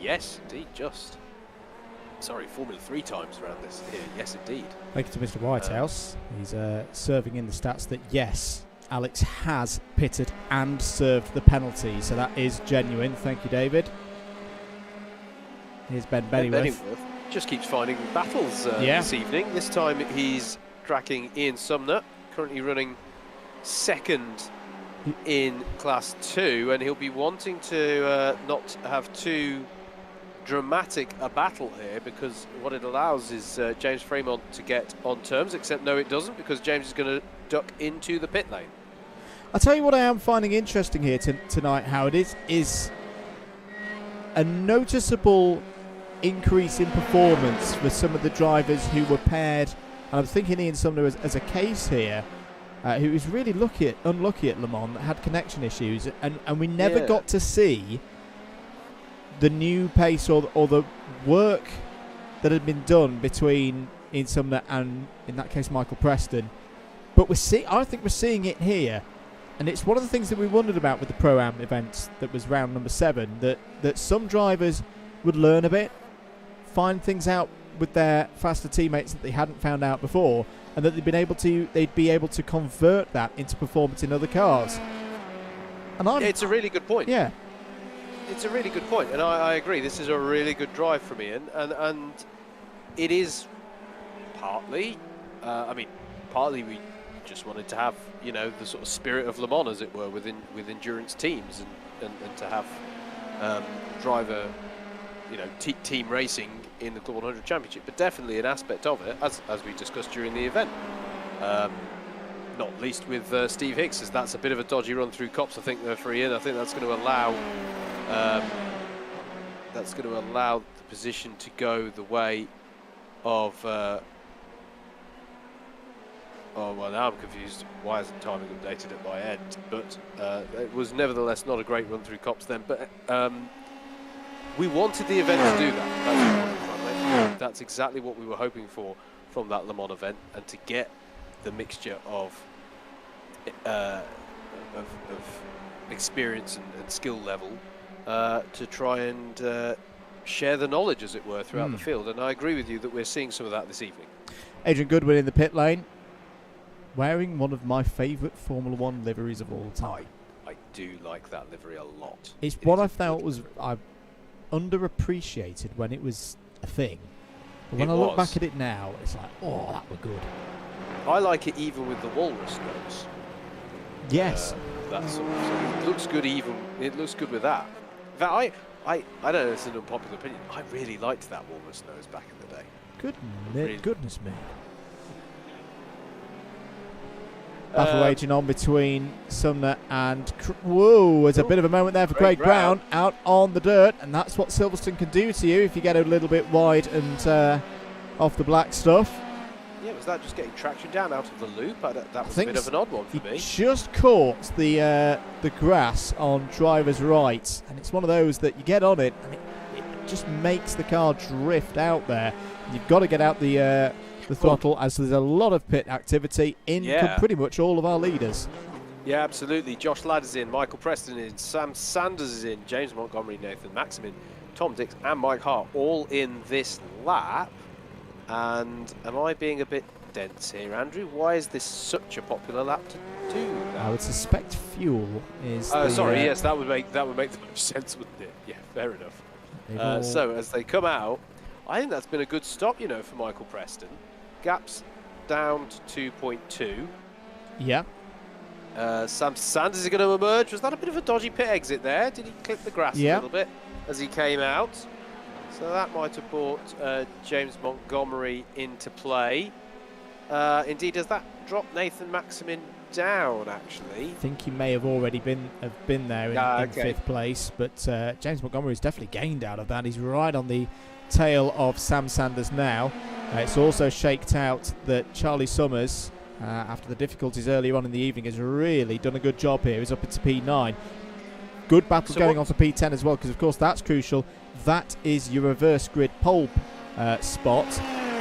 Yes, indeed, just. Sorry, Formula 3 times around this here. Yes, indeed. Thank you to Mr. Whitehouse. He's serving in the stats that, yes, Alex has pitted and served the penalty. So that is genuine. Thank you, David. Here's Ben Bennyworth. Just keeps finding battles this evening. This time he's tracking Ian Sumner, currently running second in Class 2, and he'll be wanting to not have too dramatic a battle here, because what it allows is James Fremont to get on terms, except no it doesn't, because James is going to duck into the pit lane. I'll tell you what I am finding interesting here tonight, Howard, is a noticeable increase in performance for some of the drivers who were paired, and I'm thinking Ian Sumner as a case here, who was really unlucky at Le Mans, that had connection issues, and we never got to see the new pace or the work that had been done between Ian Sumner and, in that case, Michael Preston. But I think we're seeing it here, and it's one of the things that we wondered about with the Pro-Am events that was round number 7, that some drivers would learn a bit, find things out with their faster teammates that they hadn't found out before, and that they'd be able to convert that into performance in other cars. And it's a really good point. Yeah. It's a really good point, and I agree. This is a really good drive from Ian, and it is partly, partly we just wanted to have, the sort of spirit of Le Mans, as it were, with endurance teams, and to have driver, team racing in the Club 100 Championship, but definitely an aspect of it, as we discussed during the event. Not least with Steve Hicks, as that's a bit of a dodgy run through Cops. I think they're free in. I think that's going to allow the position to go the way of. Oh well, now I'm confused. Why isn't timing updated at my end? But it was nevertheless not a great run through Cops then. But we wanted the event to do that. That's exactly what we were hoping for from that Le Mans event, and to get the mixture of experience and skill level to try and share the knowledge, as it were, throughout the field. And I agree with you that we're seeing some of that this evening. Adrian Goodwin in the pit lane, wearing one of my favourite Formula 1 liveries of all time. I do like that livery a lot. It's what I felt was underappreciated when it was a thing. But when I look back at it now, it's like, oh, that were good. I like it even with the walrus nose. Yes. That sort of thing. It looks good even. It looks good with that. In fact, I don't know, it's an unpopular opinion. I really liked that walrus nose back in the day. Goodness me. Battle raging on between Sumner and... Whoa, there's a bit of a moment there for Craig Brown out on the dirt, and that's what Silverstone can do to you if you get a little bit wide and off the black stuff. Yeah, was that just getting traction down out of the loop? That was a bit of an odd one for me. Just caught the grass on driver's right, and it's one of those that you get on it and it just makes the car drift out there. You've got to get out the throttle, as there's a lot of pit activity in pretty much all of our leaders. Yeah, absolutely. Josh Ladd is in, Michael Preston is in, Sam Sanders is in, James Montgomery, Nathan Maximin, Tom Dix and Mike Hart all in this lap. And am I being a bit dense here, Andrew? Why is this such a popular lap to do that? I would suspect fuel is yes, that would make the most sense, wouldn't it? Yeah, fair enough. So as they come out, I think that's been a good stop, for Michael Preston. Gaps down to 2.2. Yeah. Sam Sanders is going to emerge. Was that a bit of a dodgy pit exit there? Did he clip the grass a little bit as he came out? So that might have brought James Montgomery into play. Indeed, does that drop Nathan Maximin down, actually? I think he may have already been there in fifth place, but James Montgomery's definitely gained out of that. He's right on the tail of Sam Sanders now. It's also shaked out that Charlie Summers, after the difficulties earlier on in the evening, has really done a good job here. He's up into P9. Good battle going on for P10 as well, because of course that's crucial. That is your reverse grid pole spot.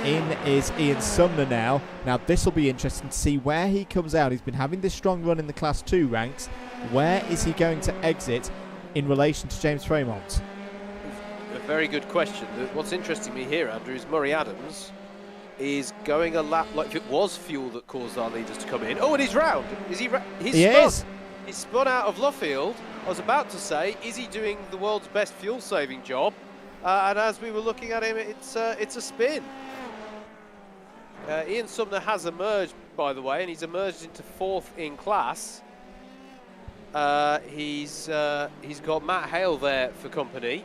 In is Ian Sumner now. Now this will be interesting to see where he comes out. He's been having this strong run in the Class 2 ranks. Where is he going to exit in relation to James Fremont? A very good question. What's interesting me here, Andrew, is Murray Adams is going a lap like if it was fuel that caused our leaders to come in. Oh, and he's round. Is he? He is. He's spun out of Luffield. I was about to say, is he doing the world's best fuel-saving job? And as we were looking at him, it's a spin. Ian Sumner has emerged, by the way, and he's emerged into fourth in class. He's got Matt Hale there for company.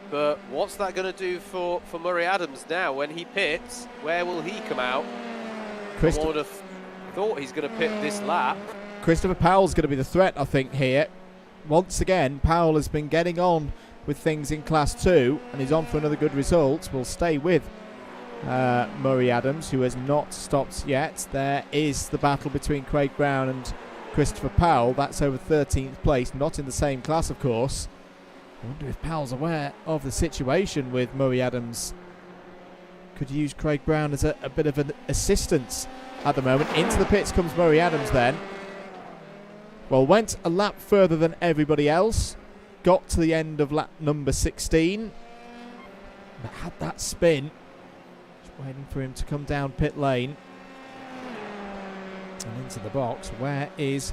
But what's that going to do for Murray Adams now when he pits? Where will he come out? I would have thought he's going to pit this lap. Christopher Powell's going to be the threat, I think, here. Once again, Powell has been getting on with things in Class 2 and he's on for another good result. We'll stay with Murray Adams, who has not stopped yet. There is the battle between Craig Brown and Christopher Powell. That's over 13th place, not in the same class, of course. I wonder if Powell's aware of the situation with Murray Adams. Could use Craig Brown as a bit of an assistance at the moment. Into the pits comes Murray Adams then. Well, went a lap further than everybody else. Got to the end of lap number 16. But had that spin. Just waiting for him to come down pit lane. And into the box. Where is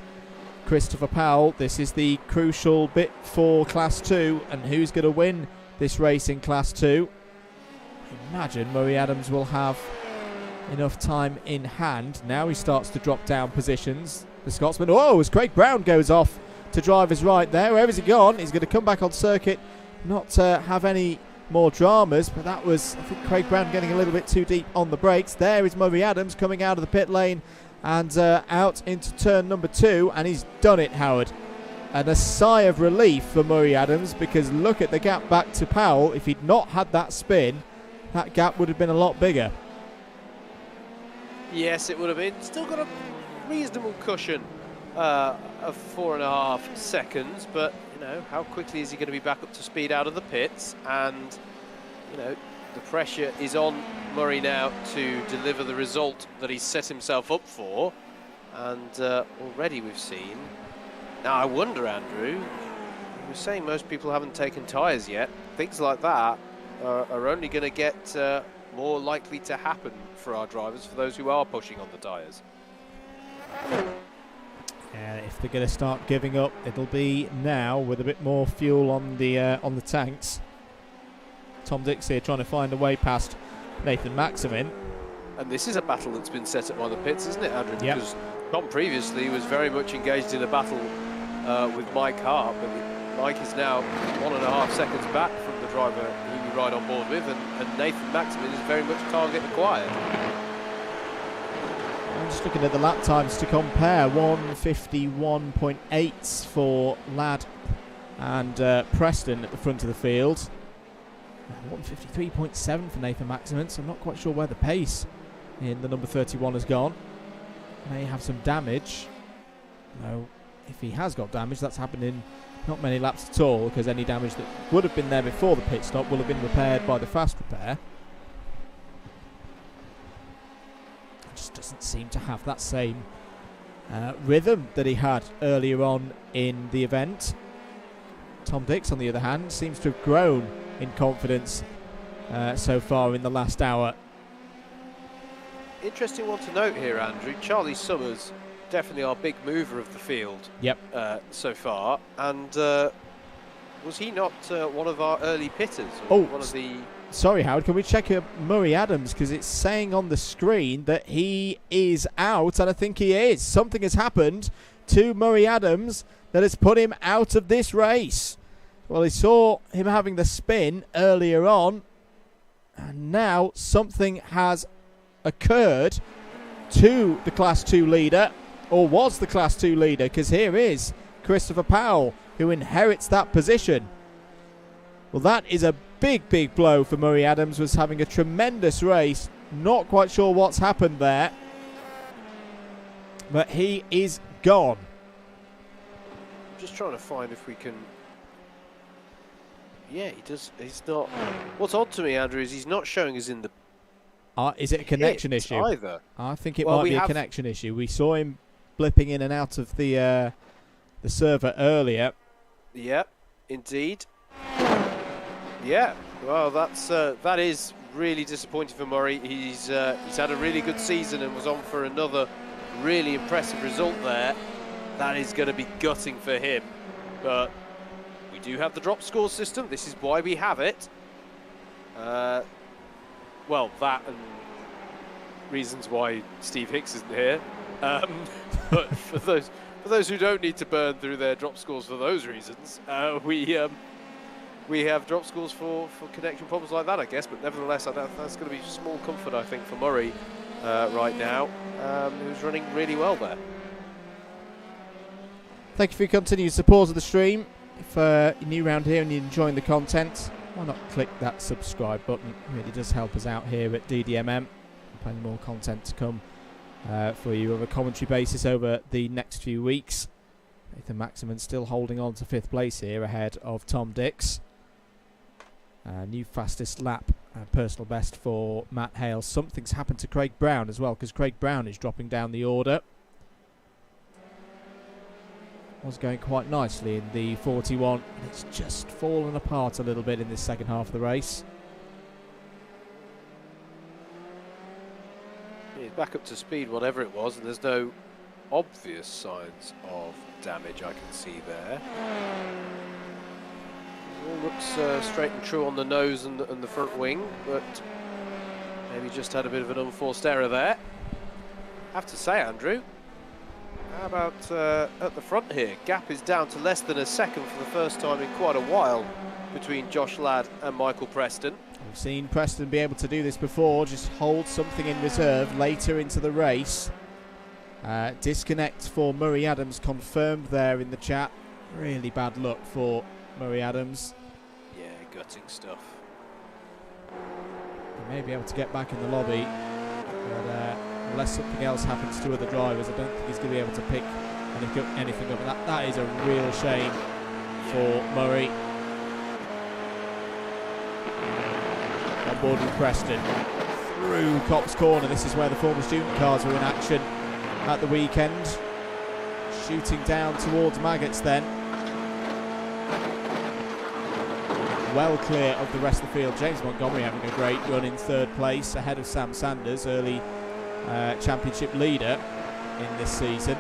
Christopher Powell? This is the crucial bit for Class 2. And who's going to win this race in Class 2? imagine Murray Adams will have enough time in hand. Now he starts to drop down positions. The Scotsman, oh, as Craig Brown goes off to driver's right there. Where has he gone? He's going to come back on circuit, not have any more dramas, but that was, I think, Craig Brown getting a little bit too deep on the brakes. There is Murray Adams coming out of the pit lane and out into turn number 2, and he's done it, Howard. And a sigh of relief for Murray Adams, because look at the gap back to Powell. If he'd not had that spin, that gap would have been a lot bigger. Yes, it would have been. Still got a reasonable cushion of 4.5 seconds, but you know, how quickly is he going to be back up to speed out of the pits? And you know, the pressure is on Murray now to deliver the result that he's set himself up for. And already we've seen. Now I wonder, Andrew, you were saying most people haven't taken tyres yet. Things like that are only going to get more likely to happen for our drivers, for those who are pushing on the tyres. Yeah, if they're going to start giving up, it'll be now with a bit more fuel on the tanks. Tom Dix here trying to find a way past Nathan Maximin. And this is a battle that's been set up by the pits, isn't it, Andrew? Yep. Because Tom previously was very much engaged in a battle with Mike Hart, but Mike is now 1.5 seconds back from the driver who we ride on board with, and Nathan Maximin is very much target acquired. I'm just looking at the lap times to compare. 1:51.8 for Ladd and Preston at the front of the field. 1:53.7 for Nathan Maximin, so I'm not quite sure where the pace in the number 31 has gone. May have some damage. No, if he has got damage, that's happened in not many laps at all, because any damage that would have been there before the pit stop will have been repaired by the fast repair. Just doesn't seem to have that same rhythm that he had earlier on in the event. Tom Dix, on the other hand, seems to have grown in confidence so far in the last hour. Interesting one to note here, Andrew. Charlie Summers, definitely our big mover of the field. Yep. So far, and was he not one of our early pitters? Oh, one of the. Sorry, Howard. Can we check Murray Adams, because it's saying on the screen that he is out, and I think he is. Something has happened to Murray Adams that has put him out of this race. Well, he saw him having the spin earlier on, and now something has occurred to the Class 2 leader, or was the Class 2 leader, because here is Christopher Powell, who inherits that position. Well, that is a big, big blow for Murray Adams. Was having a tremendous race. Not quite sure what's happened there, but he is gone. I'm just trying to find if we can. Yeah, he does. He's not. What's odd to me, Andrew, is he's not showing us in the. Is it a connection issue? Either. I think it might be a connection issue. We saw him blipping in and out of the server earlier. Yep, indeed. Yeah, well, that is really disappointing for Murray. He's had a really good season and was on for another really impressive result there. That is going to be gutting for him, but we do have the drop score system. This is why we have it. Well, that and reasons why Steve Hicks isn't here. But for those who don't need to burn through their drop scores for those reasons, we have drop scores for connection problems like that, I guess. But nevertheless, that's going to be small comfort, I think, for Murray right now, who's running really well there. Thank you for your continued support of the stream. If you're new around here and you're enjoying the content, why not click that subscribe button? It really does help us out here at DDMM. Plenty more content to come for you on a commentary basis over the next few weeks. Nathan Maximin still holding on to 5th place here ahead of Tom Dix. New fastest lap, personal best for Matt Hale. Something's happened to Craig Brown as well, because Craig Brown is dropping down the order. Was going quite nicely in the 41, and it's just fallen apart a little bit in this second half of the race. He's back up to speed, whatever it was, and there's no obvious signs of damage I can see there. All looks straight and true on the nose and the front wing, but maybe just had a bit of an unforced error there. I have to say, Andrew, how about at the front here? Gap is down to less than a second for the first time in quite a while between Josh Ladd and Michael Preston. We've seen Preston be able to do this before, just hold something in reserve later into the race. Disconnect for Murray Adams confirmed there in the chat. Really bad luck for Murray Adams. Yeah, gutting stuff. He may be able to get back in the lobby, but unless something else happens to other drivers, I don't think he's going to be able to pick anything up. That is a real shame for Murray. On board with Preston through Copse Corner. This is where the former student cars were in action at the weekend. Shooting down towards Maggots then. Well clear of the rest of the field. James Montgomery having a great run in third place ahead of Sam Sanders, early championship leader in this season.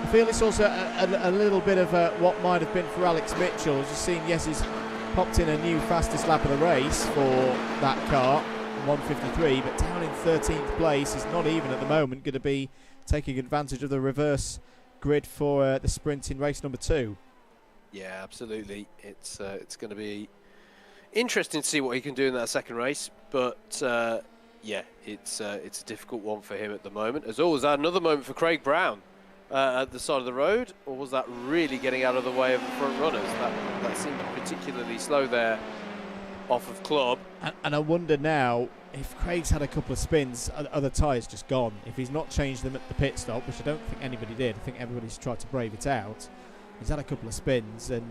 I feel it's also a little bit of what might have been for Alex Mitchell. As you've seen, yes, he's popped in a new fastest lap of the race for that car, 1:53, but down in 13th place. Is not even at the moment going to be taking advantage of the reverse grid for the sprint in race number 2. Yeah, absolutely. It's going to be interesting to see what he can do in that second race, but yeah, it's a difficult one for him at the moment. As always, another moment for Craig Brown at the side of the road, or was that really getting out of the way of the front runners? That seemed particularly slow there off of Club. And I wonder now, if Craig's had a couple of spins, are the tyres just gone? If he's not changed them at the pit stop, which I don't think anybody did, I think everybody's tried to brave it out. He's had a couple of spins and,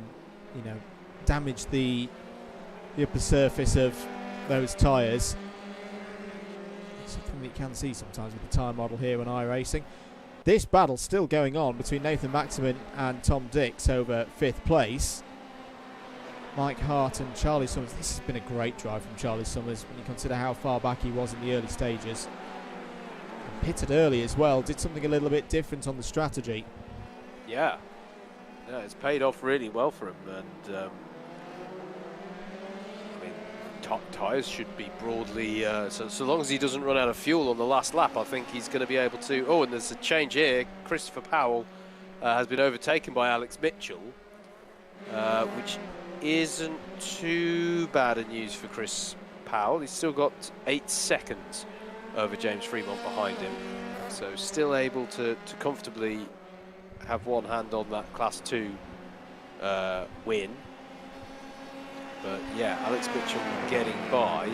you know, damaged the upper surface of those tyres. It's something that you can see sometimes with the tyre model here on iRacing. This battle still going on between Nathan Maximin and Tom Dix over 5th place. Mike Hart and Charlie Summers. This has been a great drive from Charlie Summers when you consider how far back he was in the early stages. And pitted early as well, did something a little bit different on the strategy. Yeah, it's paid off really well for him, and I mean, tyres should be broadly, so long as he doesn't run out of fuel on the last lap, I think he's going to be able to. Oh, and there's a change here. Christopher Powell has been overtaken by Alex Mitchell, which isn't too bad a news for Chris Powell. He's still got 8 seconds over James Fremont behind him, so still able to comfortably have one hand on that Class 2 win. But yeah, Alex Mitchell getting by,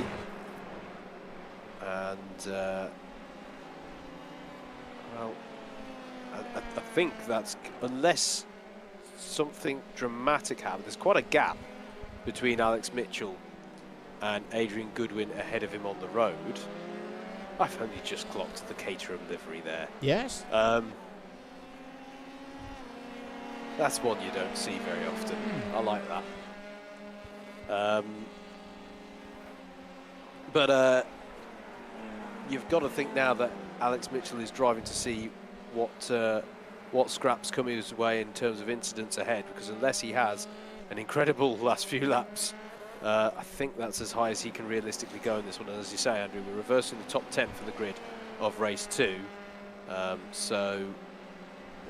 and well, I think that's, unless something dramatic happens, there's quite a gap between Alex Mitchell and Adrian Goodwin ahead of him on the road. I've only just clocked the Caterham livery there. Yes. That's one you don't see very often. I like that. But you've got to think now that Alex Mitchell is driving to see what scraps come his way in terms of incidents ahead, because unless he has an incredible last few laps, I think that's as high as he can realistically go in this one. And as you say, Andrew, we're reversing the top 10 for the grid of race 2, so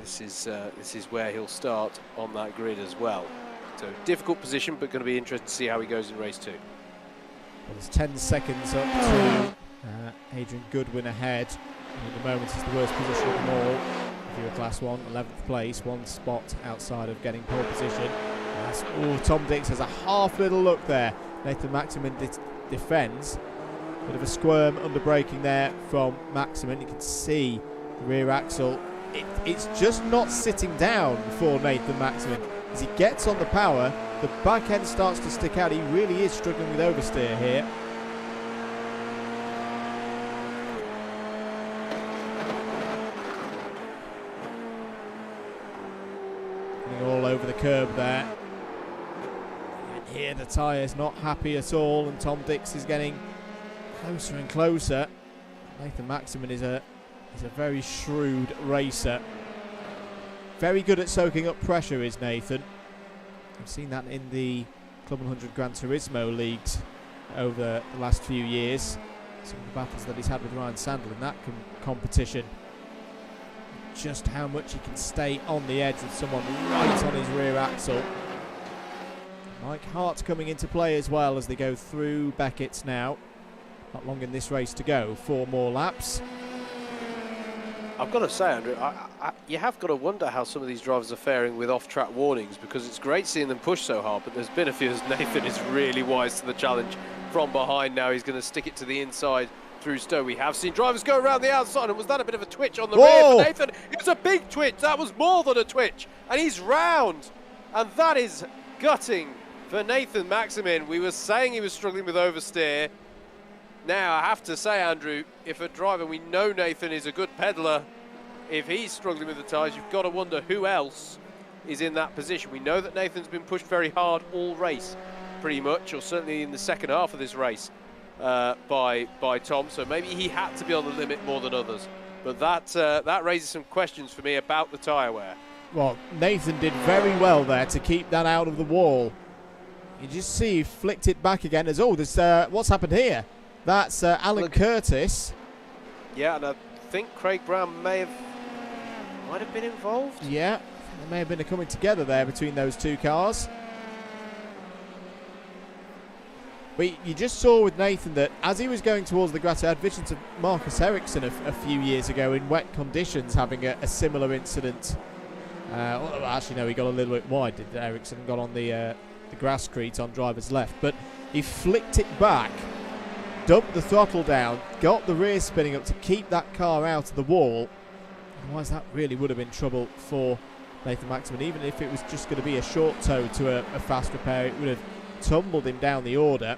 this is where he'll start on that grid as well. So difficult position, but going to be interesting to see how he goes in race 2. Well, there's 10 seconds up to Adrian Goodwin ahead. And at the moment, it's the worst position of them all. If you're a Class 1, 11th place, 1 spot outside of getting pole position. Tom Dix has a half little look there. Nathan Maximin defends. Bit of a squirm under braking there from Maximin. You can see the rear axle. It's just not sitting down for Nathan Maximin. As he gets on the power, the back end starts to stick out. He really is struggling with oversteer here. All over the curb there. And here the tyre's not happy at all, and Tom Dix is getting closer and closer. Nathan Maximin is a very shrewd racer. Very good at soaking up pressure is Nathan. I've seen that in the Club 100 Gran Turismo leagues over the last few years. Some of the battles that he's had with Ryan Sandler in that competition. Just how much he can stay on the edge with someone right on his rear axle. Mike Hart coming into play as well as they go through Beckett's now. Not long in this race to go, 4 more laps. I've got to say, Andrew, you have got to wonder how some of these drivers are faring with off-track warnings, because it's great seeing them push so hard, but there's been a few as Nathan is really wise to the challenge from behind now. He's going to stick it to the inside through Stowe. We have seen drivers go around the outside, and was that a bit of a twitch on the rear for Nathan? It's a big twitch. That was more than a twitch, and he's round, and that is gutting for Nathan Maximin. We were saying he was struggling with oversteer. Now, I have to say, Andrew, if a driver, we know Nathan is a good peddler, if he's struggling with the tyres, you've got to wonder who else is in that position. We know that Nathan's been pushed very hard all race, pretty much, or certainly in the second half of this race by Tom, so maybe he had to be on the limit more than others. But that raises some questions for me about the tyre wear. Well, Nathan did very well there to keep that out of the wall. You just see he flicked it back again as, there's what's happened here? That's Alan Curtis. Yeah, and I think Craig Brown might have been involved. Yeah, there may have been a coming together there between those two cars. But you just saw with Nathan that as he was going towards the grass, I had visions of Marcus Ericsson a few years ago in wet conditions having a similar incident. Well, actually, no, he got a little bit wide, did Ericsson, got on the grasscrete on driver's left. But he flicked it back, dumped the throttle down, got the rear spinning up to keep that car out of the wall. Otherwise, that really would have been trouble for Nathan Maximin. Even if it was just going to be a short tow to a fast repair, it would have tumbled him down the order.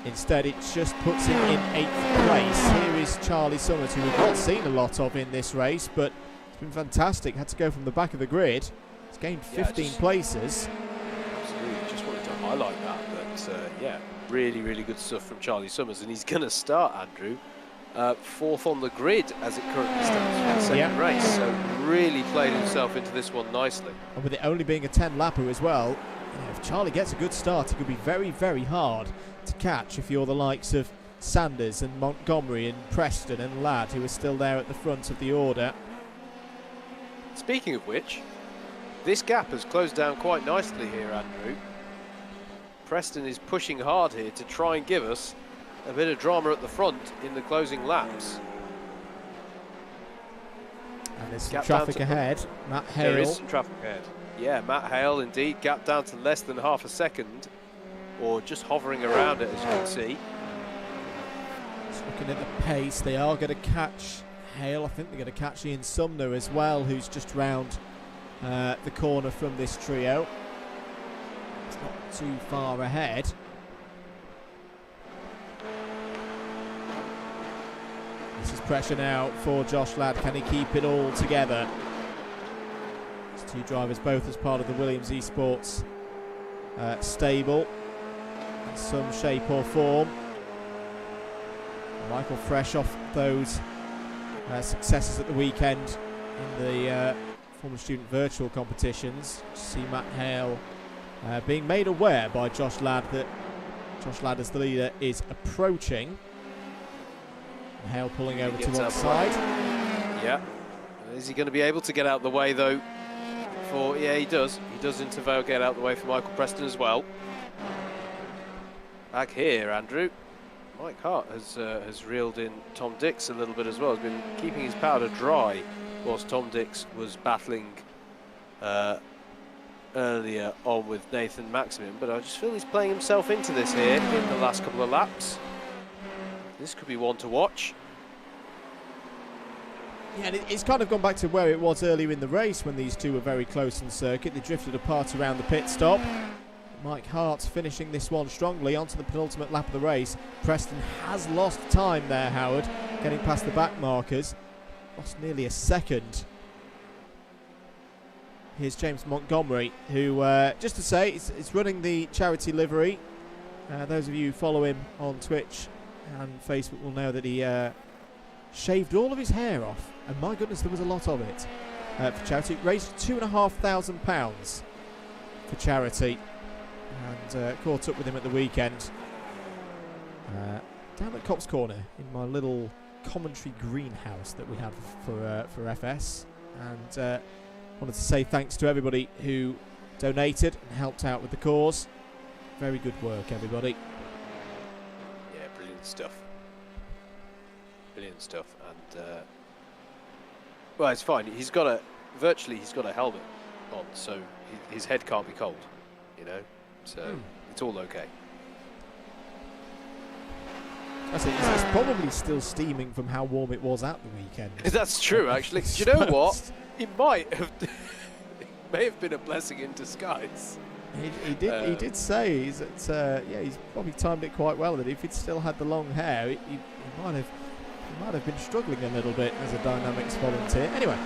Instead, it just puts him in 8th place. Here is Charlie Summers, who we've not seen a lot of in this race, but it's been fantastic. Had to go from the back of the grid. He's gained 15 places. Absolutely, just wanted to highlight that. Yeah, really, really good stuff from Charlie Summers, and he's going to start, Andrew, 4th on the grid as it currently stands for the second race. So really played himself into this one nicely. And with it only being a 10-lapper as well, if Charlie gets a good start, it could be very, very hard to catch if you're the likes of Sanders and Montgomery and Preston and Ladd, who are still there at the front of the order. Speaking of which, this gap has closed down quite nicely here, Andrew. Preston is pushing hard here to try and give us a bit of drama at the front in the closing laps. And there's some traffic ahead. Matt Hale. There is some traffic ahead. Yeah, Matt Hale indeed, gap down to less than half a second, or just hovering around it, as you can see. Just looking at the pace, they are going to catch Hale. I think they're going to catch Ian Sumner as well, who's just round the corner from this trio. It's not too far ahead. This is pressure now for Josh Ladd. Can he keep it all together? These two drivers both as part of the Williams Esports stable in some shape or form. Michael fresh off those successes at the weekend in the Formula Student virtual competitions. See Matt Hale being made aware by Josh Ladd that Josh Ladd as the leader is approaching. And Hale pulling over to one side. Yeah. Is he going to be able to get out the way though? Yeah, he does. He does intervale get out the way for Michael Preston as well. Back here, Andrew. Mike Hart has reeled in Tom Dix a little bit as well. He's been keeping his powder dry whilst Tom Dix was battling earlier on with Nathan Maximin. But I just feel he's playing himself into this here in the last couple of laps. This could be one to watch. Yeah, and it's kind of gone back to where it was earlier in the race when these two were very close in the circuit. They drifted apart around the pit stop. Mike Hart finishing this one strongly onto the penultimate lap of the race. Preston has lost time there, Howard, getting past the back markers. Lost nearly a second. Here's James Montgomery, who, just to say, is running the charity livery. Those of you who follow him on Twitch and Facebook will know that he shaved all of his hair off, and my goodness, there was a lot of it. For charity, raised £2,500 for charity, and caught up with him at the weekend down at Cops Corner in my little commentary greenhouse that we had for FS, and wanted to say thanks to everybody who donated and helped out with the cause. Very good work, everybody. Yeah, brilliant stuff. Brilliant stuff. And well, it's fine. He's got a helmet on, so his head can't be cold, you know. So it's all okay. That's it. It's probably still steaming from how warm it was at the weekend. That's true, actually. Do you know what? It may have been a blessing in disguise. He did say that he's probably timed it quite well. That if he'd still had the long hair, he might have been struggling a little bit as a Dynamics volunteer. Anyway,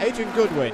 Adrian Goodwin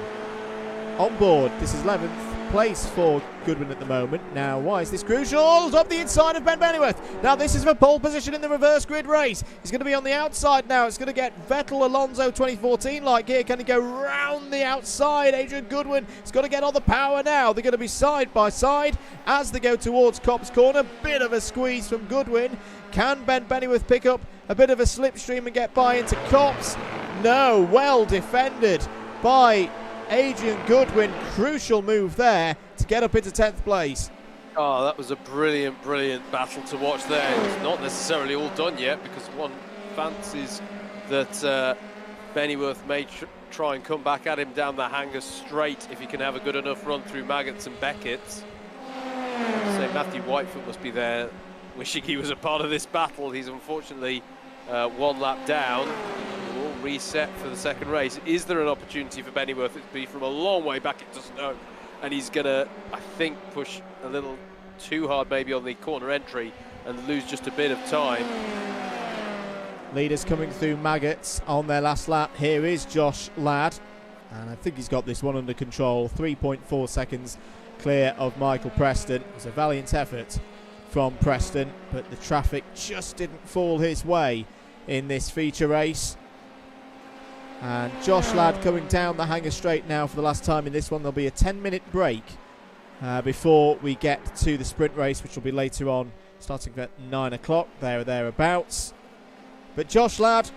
on board. This is 11th place for Goodwin at the moment. Now, why is this crucial? Up the inside of Ben Bennyworth. Now, this is for pole position in the reverse grid race. He's going to be on the outside now. It's going to get Vettel Alonso 2014 like here. Can he go round the outside? Adrian Goodwin has got to get all the power now. They're going to be side by side as they go towards Cops Corner. Bit of a squeeze from Goodwin. Can Ben Bennyworth pick up a bit of a slipstream and get by into Cops? No. Well defended by Adrian Goodwin. Crucial move there to get up into 10th place. Oh, that was a brilliant, brilliant battle to watch there. It's not necessarily all done yet, because one fancies that Bennyworth may try and come back at him down the hanger straight if he can have a good enough run through Maggots and Beckett's. So Matthew Whitefoot must be there wishing he was a part of this battle. He's unfortunately one lap down. We'll reset for the second race. Is there an opportunity for Bennyworth to be from a long way back into snow? And he's going to, I think, push a little too hard maybe on the corner entry and lose just a bit of time. Leaders coming through Maggots on their last lap. Here is Josh Ladd, and I think he's got this one under control. 3.4 seconds clear of Michael Preston. It was a valiant effort from Preston, but the traffic just didn't fall his way in this feature race. And Josh Ladd coming down the hanger straight now for the last time in this one. There'll be a 10-minute break before we get to the sprint race, which will be later on, starting at 9 o'clock, there or thereabouts. But Josh Ladd,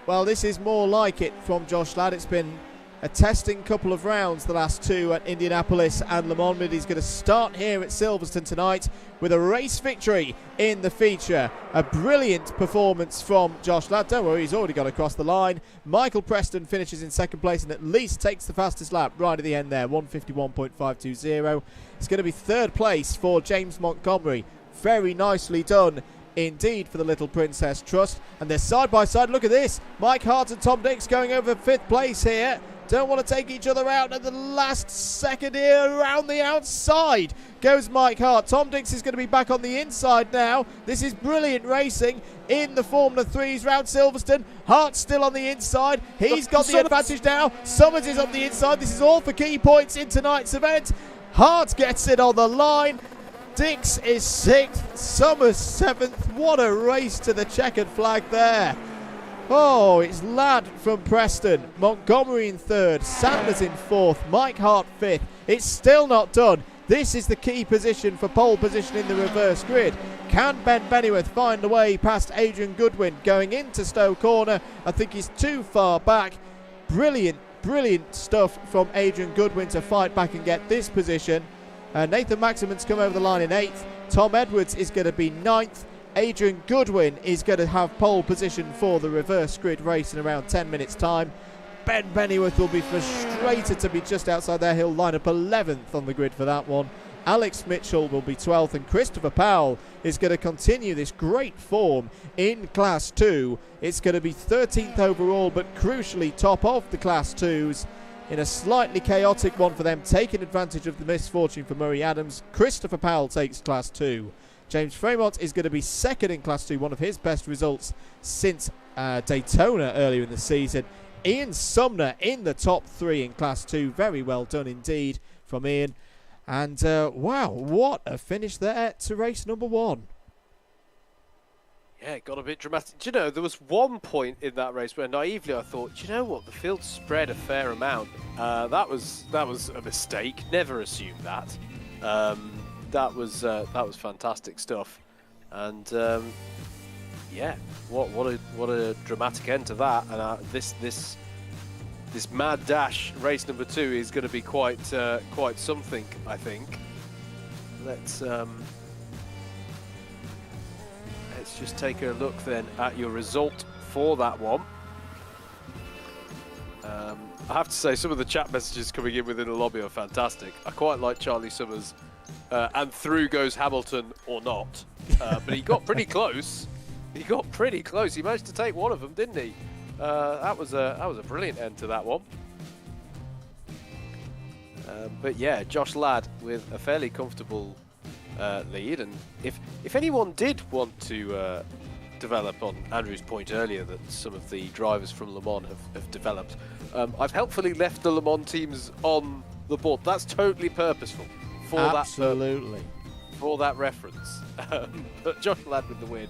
well, this is more like it from Josh Ladd. It's been a testing couple of rounds, the last two at Indianapolis and Le Mans, but he's going to start here at Silverstone tonight with a race victory in the feature. A brilliant performance from Josh Ladd. Don't worry, he's already got across the line. Michael Preston finishes in second place and at least takes the fastest lap right at the end there, 1:51.520. It's going to be third place for James Montgomery. Very nicely done indeed for the Little Princess Trust. And they're side by side. Look at this. Mike Hart and Tom Dix going over fifth place here. Don't want to take each other out at the last second here. Around the outside goes Mike Hart. Tom Dix is going to be back on the inside now. This is brilliant racing in the Formula 3s round Silverstone. Hart's still on the inside. He's got the advantage now. Summers is on the inside. This is all for key points in tonight's event. Hart gets it on the line. Dix is 6th. Summers 7th. What a race to the checkered flag there. Oh, it's Ladd from Preston, Montgomery in 3rd, Sanders in 4th, Mike Hart 5th. It's still not done. This is the key position for pole position in the reverse grid. Can Ben Bennyworth find a way past Adrian Goodwin going into Stowe Corner? I think he's too far back. Brilliant, brilliant stuff from Adrian Goodwin to fight back and get this position. Nathan Maximan's come over the line in 8th. Tom Edwards is going to be 9th. Adrian Goodwin is going to have pole position for the reverse grid race in around 10 minutes time. Ben Bennyworth will be frustrated to be just outside there. He'll line up 11th on the grid for that one. Alex Mitchell will be 12th, and Christopher Powell is going to continue this great form in Class 2. It's going to be 13th overall, but crucially top of the Class 2s in a slightly chaotic one for them, taking advantage of the misfortune for Murray Adams. Christopher Powell takes Class 2. James Fremont is going to be 2nd in Class 2, one of his best results since Daytona earlier in the season. Ian Sumner in the top 3 in Class 2. Very well done indeed from Ian. And wow, what a finish there to race number 1. Yeah, it got a bit dramatic. Do you know, there was one point in that race where naively I thought, do you know what, the field spread a fair amount. That was a mistake. Never assume that. That was fantastic stuff, and yeah, what a dramatic end to that. And this mad dash race number 2 is going to be quite something, I think. Let's just take a look then at your result for that one. I have to say, some of the chat messages coming in within the lobby are fantastic. I quite like Charlie Summers, and through goes Hamilton or not, but he got pretty close. He got pretty close. He managed to take one of them, didn't he? That was a brilliant end to that one. But yeah, Josh Ladd with a fairly comfortable lead, and if anyone did want to develop on Andrew's point earlier that some of the drivers from Le Mans have developed, I've helpfully left the Le Mans teams on the board. That's totally purposeful for absolutely for that reference. But Josh Ladd with the win.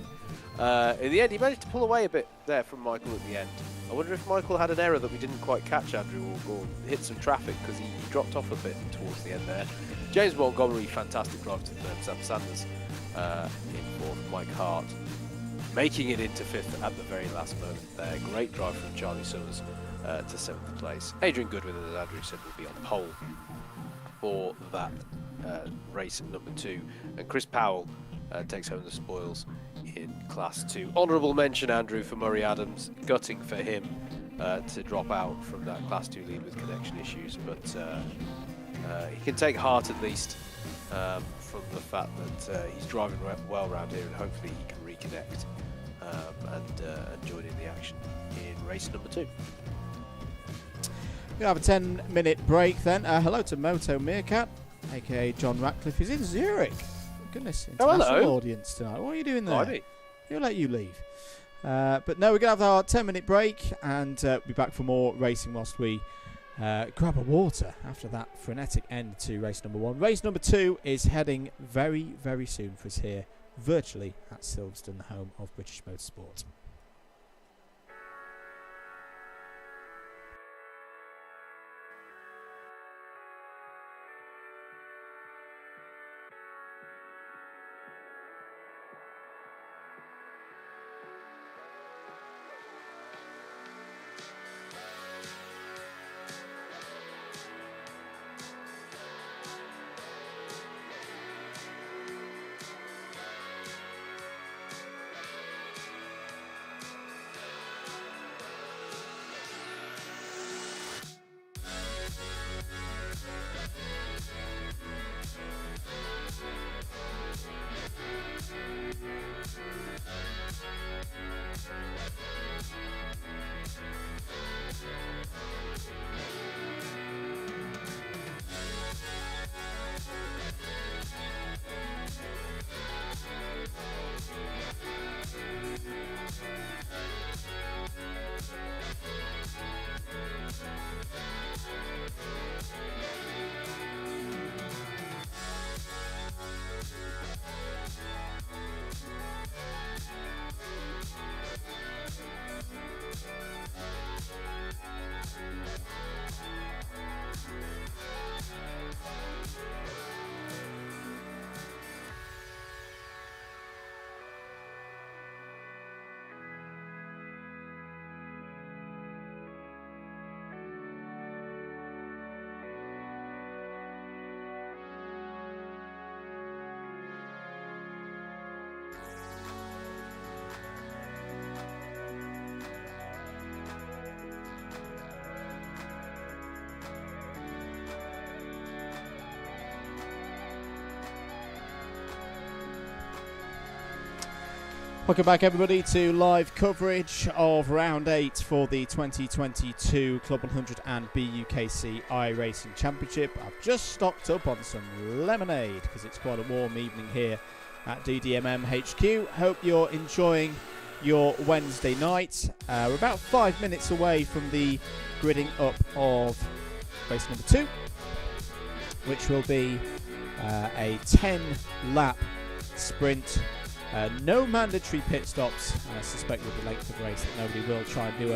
In the end, he managed to pull away a bit there from Michael at the end. I wonder if Michael had an error that we didn't quite catch, Andrew, or hit some traffic, because he dropped off a bit towards the end there. James Montgomery, fantastic drive to third. Sam Sanders in fourth. Mike Hart making it into fifth at the very last moment there. Great drive from Charlie Summers to seventh place. Adrian Goodwin, as Andrew said, will be on pole for that race number 2. And Chris Powell takes home the spoils in Class 2. Honourable mention, Andrew, for Murray Adams. Gutting for him to drop out from that Class 2 lead with connection issues, but he can take heart at least from the fact that he's driving well around here, and hopefully he can reconnect and join in the action in race number 2. We'll have a 10-minute break then. Hello to Moto Meerkat, aka John Ratcliffe. He's in Zurich. Goodness, international audience tonight. What are you doing there? He'll let you leave. But no, we're going to have our 10-minute break and be back for more racing whilst we grab a water after that frenetic end to race number 1. Race number 2 is heading very, very soon for us here, virtually at Silverstone, the home of British motorsport. Welcome back, everybody, to live coverage of Round 8 for the 2022 Club 100 and BUKC iRacing Championship. I've just stocked up on some lemonade because it's quite a warm evening here at DDMM HQ. Hope you're enjoying your Wednesday night. We're about 5 minutes away from the gridding up of race number 2, which will be a 10-lap sprint. No mandatory pit stops. I suspect with the length of race that nobody will try and do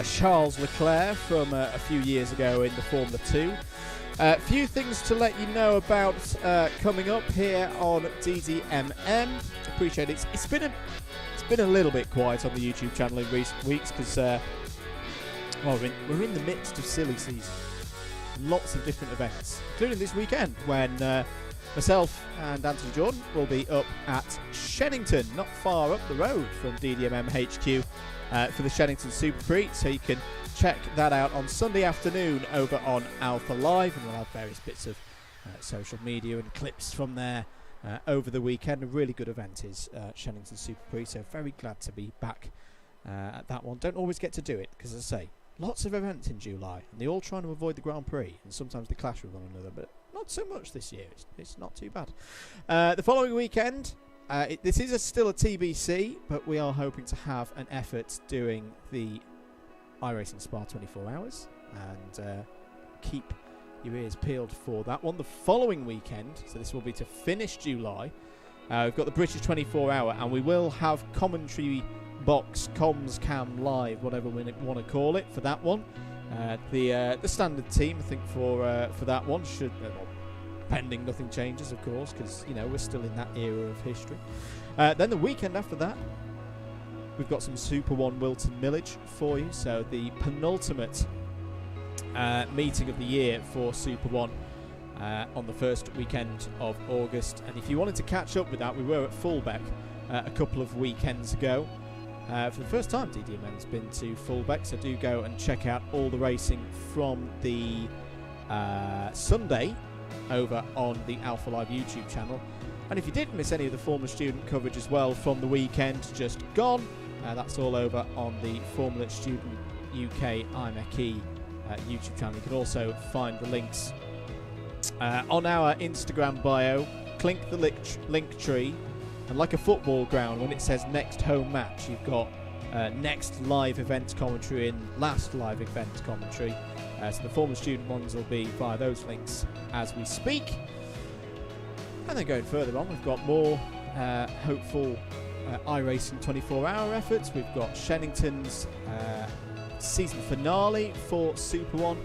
Charles Leclerc from a few years ago in the Formula 2. A few things to let you know about coming up here on DDMM. Appreciate it. It's been a little bit quiet on the YouTube channel in recent weeks because well, we're in the midst of silly season. Lots of different events, including this weekend when myself and Anthony Jordan will be up at Shennington, not far up the road from DDMM HQ, for the Shennington Super Prix. So you can check that out on Sunday afternoon over on Alpha Live, and we'll have various bits of social media and clips from there over the weekend. A really good event is Shennington Super Prix, so very glad to be back at that one. Don't always get to do it because, as I say, lots of events in July, and they all trying to avoid the Grand Prix, and sometimes they clash with one another, but not so much this year. It's not too bad. The following weekend, this is still a TBC, but we are hoping to have an effort doing the iRacing Spa 24 hours, and keep your ears peeled for that one. The following weekend, so this will be to finish July, we've got the British 24 hour, and we will have commentary box, comms, cam, live, whatever we want to call it for that one. The standard team, I think, for that one should, well, pending nothing changes, of course, because we're still in that era of history. Then the weekend after that, we've got some Super 1 Wilton Millage for you, so the penultimate meeting of the year for Super 1 on the first weekend of August. And if you wanted to catch up with that, we were at Fullbeck a couple of weekends ago. For the first time, DDMM has been to Fullbeck, so do go and check out all the racing from the Sunday over on the Alpha Live YouTube channel. And if you did miss any of the Formula Student coverage as well from the weekend just gone, that's all over on the Formula Student UK IMEC YouTube channel. You can also find the links on our Instagram bio. Click the link tree. And like a football ground, when it says next home match, you've got next live event commentary and last live event commentary. So the Formula Student ones will be via those links as we speak. And then going further on, we've got more hopeful iRacing 24-hour efforts. We've got Shennington's season finale for Super 1,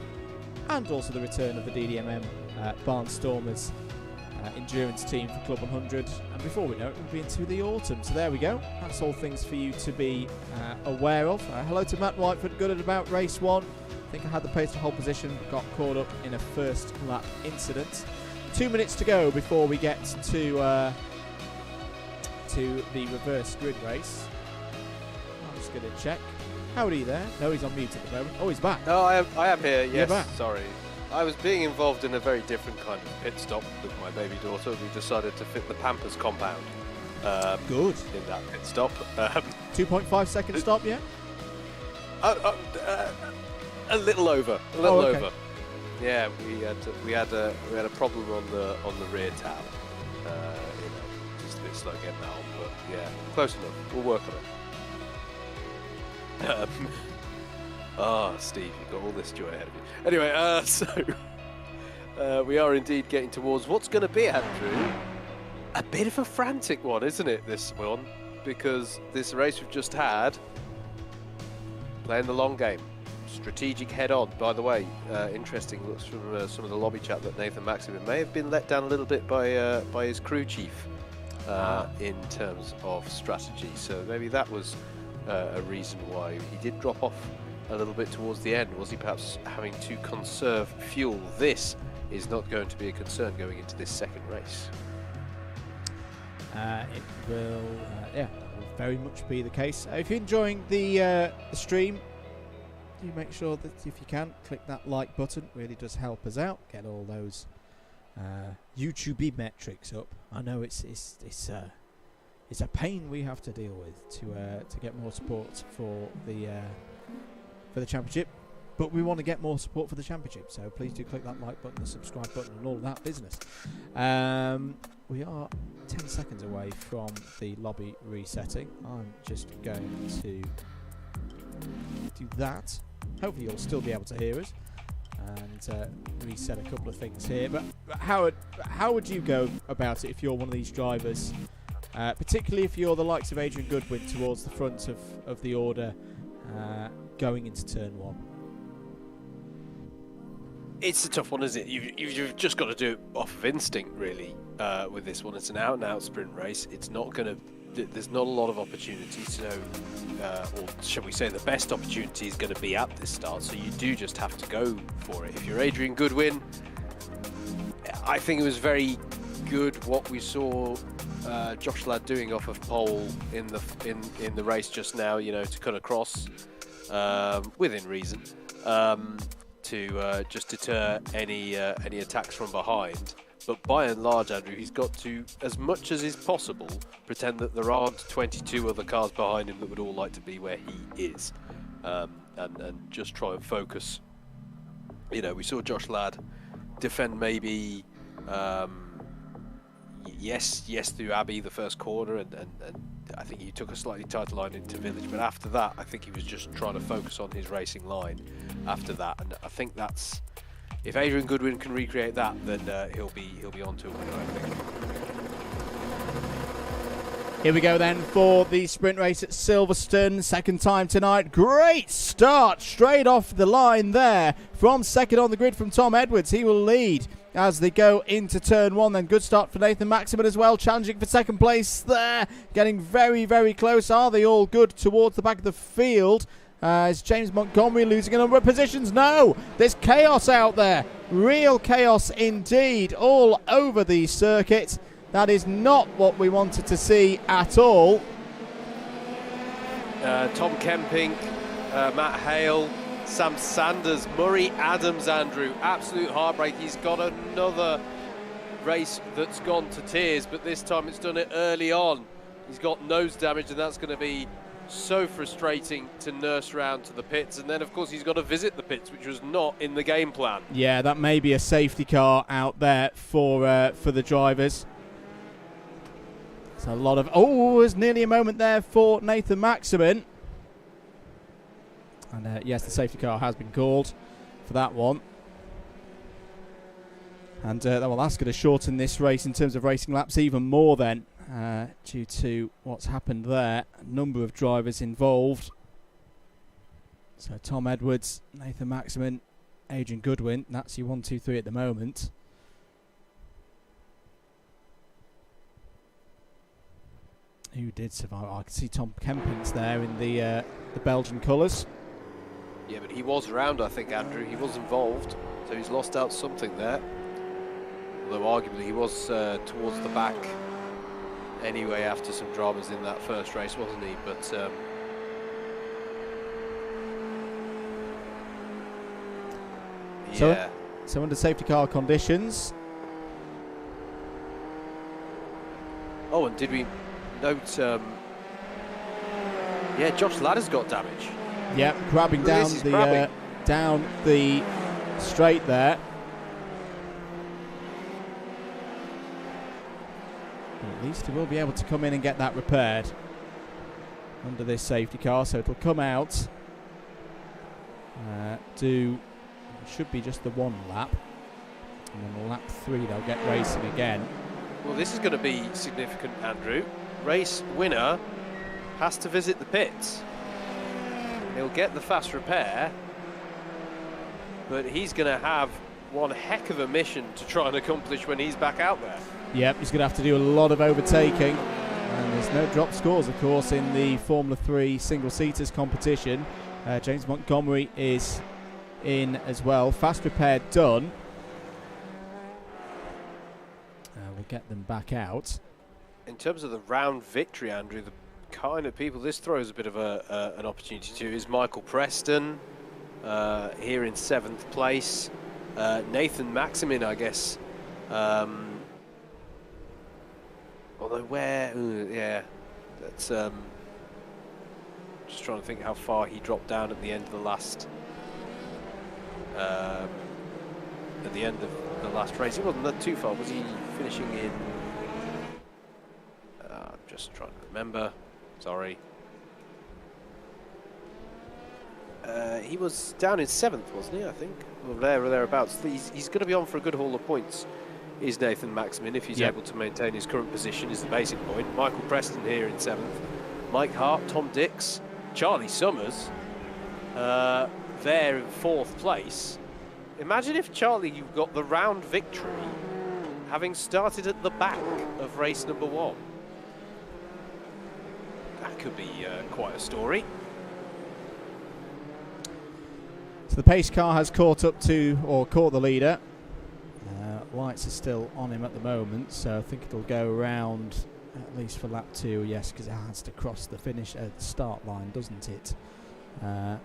and also the return of the DDMM Barnstormers endurance team for Club 100, and before we know it, we'll be into the autumn. So there we go. That's all things for you to be aware of. Hello to Matt Whiteford, good at about race 1. I think I had the pace to hold position, but got caught up in a first lap incident. 2 minutes to go before we get to the reverse grid race. I'm just going to check. Howard, are you there? No, he's on mute at the moment. Oh, he's back. No, I am here. Yes, back. Sorry. I was being involved in a very different kind of pit stop with my baby daughter. We decided to fit the Pampers compound. Good. In that pit stop. 2.5 second stop, yeah? A little over. Okay. Over. Yeah, we had a problem on the rear tab. Just a bit slow getting that on, but yeah, close enough. We'll work on it. Oh, Steve, you've got all this joy ahead of you. Anyway, so we are indeed getting towards what's going to be, Andrew, a bit of a frantic one, isn't it, this one? Because this race we've just had, playing the long game, strategic head-on. By the way, interesting looks from some of the lobby chat that Nathan Maximin may have been let down a little bit by his crew chief in terms of strategy. So maybe that was a reason why he did drop off a little bit towards the end. Was he perhaps having to conserve fuel? This is not going to be a concern going into this second race. It will, yeah, will very much be the case. If you're enjoying the stream, do make sure that if you can, click that like button. It really does help us out. Get all those YouTube metrics up. I know it's a pain we have to deal with to get more support for the championship, but we want to get more support for the championship, so please do click that like button, the subscribe button, and all of that business. We are 10 seconds away from the lobby resetting. I'm just going to do that. Hopefully you'll still be able to hear us and reset a couple of things here. But Howard, how would you go about it if you're one of these drivers, particularly if you're the likes of Adrian Goodwin towards the front of the order, going into turn 1? It's a tough one, isn't it? You've just got to do it off of instinct, really, with this one. It's an out-and-out sprint race. It's not going to... There's not a lot of opportunity, so... or shall we say the best opportunity is going to be at this start, so you do just have to go for it. If you're Adrian Goodwin, I think it was very good what we saw Josh Ladd doing off of pole in the race just now, you know, to cut across within reason, to just deter any attacks from behind. But by and large, Andrew, he's got to, as much as is possible, pretend that there aren't 22 other cars behind him that would all like to be where he is, and just try and focus. You know, we saw Josh Ladd defend maybe yes through Abbey the first corner, and I think he took a slightly tighter line into Village, but after that I think he was just trying to focus on his racing line after that, and I think that's, if Adrian Goodwin can recreate that, then he'll be on to a winner, I think. Here we go then for the sprint race at Silverstone, second time tonight. Great start straight off the line there from second on the grid from Tom Edwards. He will lead as they go into turn 1. Then good start for Nathan Maximin as well, challenging for second place there, getting very, very close. Are they all good towards the back of the field? Is James Montgomery losing a number of positions? No, there's chaos out there, real chaos indeed, all over the circuit. That is not what we wanted to see at all. Tom Kemping, Matt Hale, Sam Sanders, Murray Adams, Andrew, absolute heartbreak. He's got another race that's gone to tears, but this time it's done it early on. He's got nose damage, and that's going to be so frustrating to nurse round to the pits. And then, of course, he's got to visit the pits, which was not in the game plan. Yeah, that may be a safety car out there for the drivers. It's a lot of... Oh, there's nearly a moment there for Nathan Maximin. And yes, the safety car has been called for that one. And well, that's going to shorten this race in terms of racing laps even more then, due to what's happened there. A number of drivers involved. So Tom Edwards, Nathan Maximin, Adrian Goodwin. That's your 1, 2, 3 at the moment. Who did survive? Oh, I can see Tom Kempings there in the Belgian colours. Yeah, but he was around, I think, Andrew. He was involved, so he's lost out something there. Although arguably he was towards the back anyway after some dramas in that first race, wasn't he? But yeah. So under safety car conditions. Oh, and did we note? Yeah, Josh Ladd has got damage. Yep, grabbing down the straight there. At least he will be able to come in and get that repaired under this safety car, so it'll come out. It should be just the 1 lap, and then lap 3 they'll get racing again. Well, this is going to be significant, Andrew. Race winner has to visit the pits. He'll get the fast repair, but he's going to have one heck of a mission to try and accomplish when he's back out there. Yep, he's going to have to do a lot of overtaking, and there's no drop scores, of course, in the Formula 3 single-seaters competition. James Montgomery is in as well. Fast repair done. We'll get them back out. In terms of the round victory, Andrew, the kind of people this throws a bit of an opportunity to is Michael Preston, here in 7th place. Nathan Maximin, I guess. Although yeah, that's just trying to think how far he dropped down at the end of the last race. He wasn't that too far. Was he finishing in? I'm just trying to remember. Sorry. He was down in 7th, wasn't he? I think, or there or thereabouts. He's going to be on for a good haul of points. Is Nathan Maximin, if he's able to maintain his current position, is the basic point. Michael Preston here in 7th. Mike Hart, Tom Dix, Charlie Summers, there in 4th place. Imagine if, Charlie, you got the round victory having started at the back of race number 1. That could be quite a story. So the pace car has caught up to, or caught the leader. Lights are still on him at the moment, so I think it'll go around at least for lap 2, yes, because it has to cross the finish at the start line, doesn't it?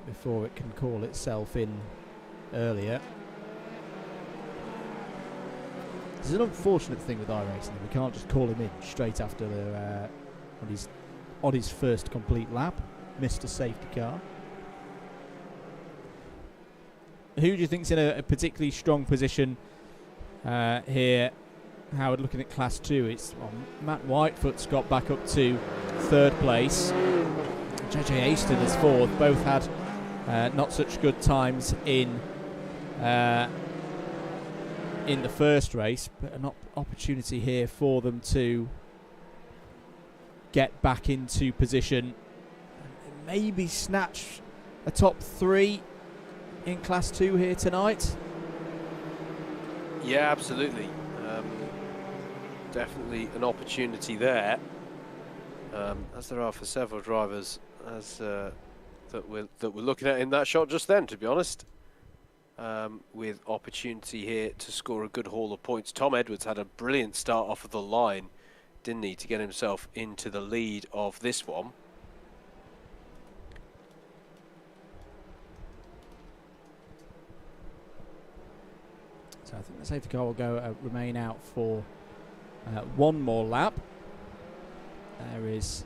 Before it can call itself in earlier. It's an unfortunate thing with iRacing. We can't just call him in straight after the, on his first complete lap. Missed a safety car. Who do you think's in a particularly strong position here? Howard, looking at Class 2, it's Matt Whitefoot's got back up to 3rd place. JJ Aston is 4th. Both had not such good times in the first race, but an opportunity here for them to get back into position and maybe snatch a top 3 in Class 2 here tonight. Yeah, absolutely. Definitely an opportunity there, as there are for several drivers as that we're looking at in that shot just then, to be honest. With opportunity here to score a good haul of points. Tom Edwards had a brilliant start off of the line, didn't he, to get himself into the lead of this one. So I think the safety car will go remain out for one more lap. There is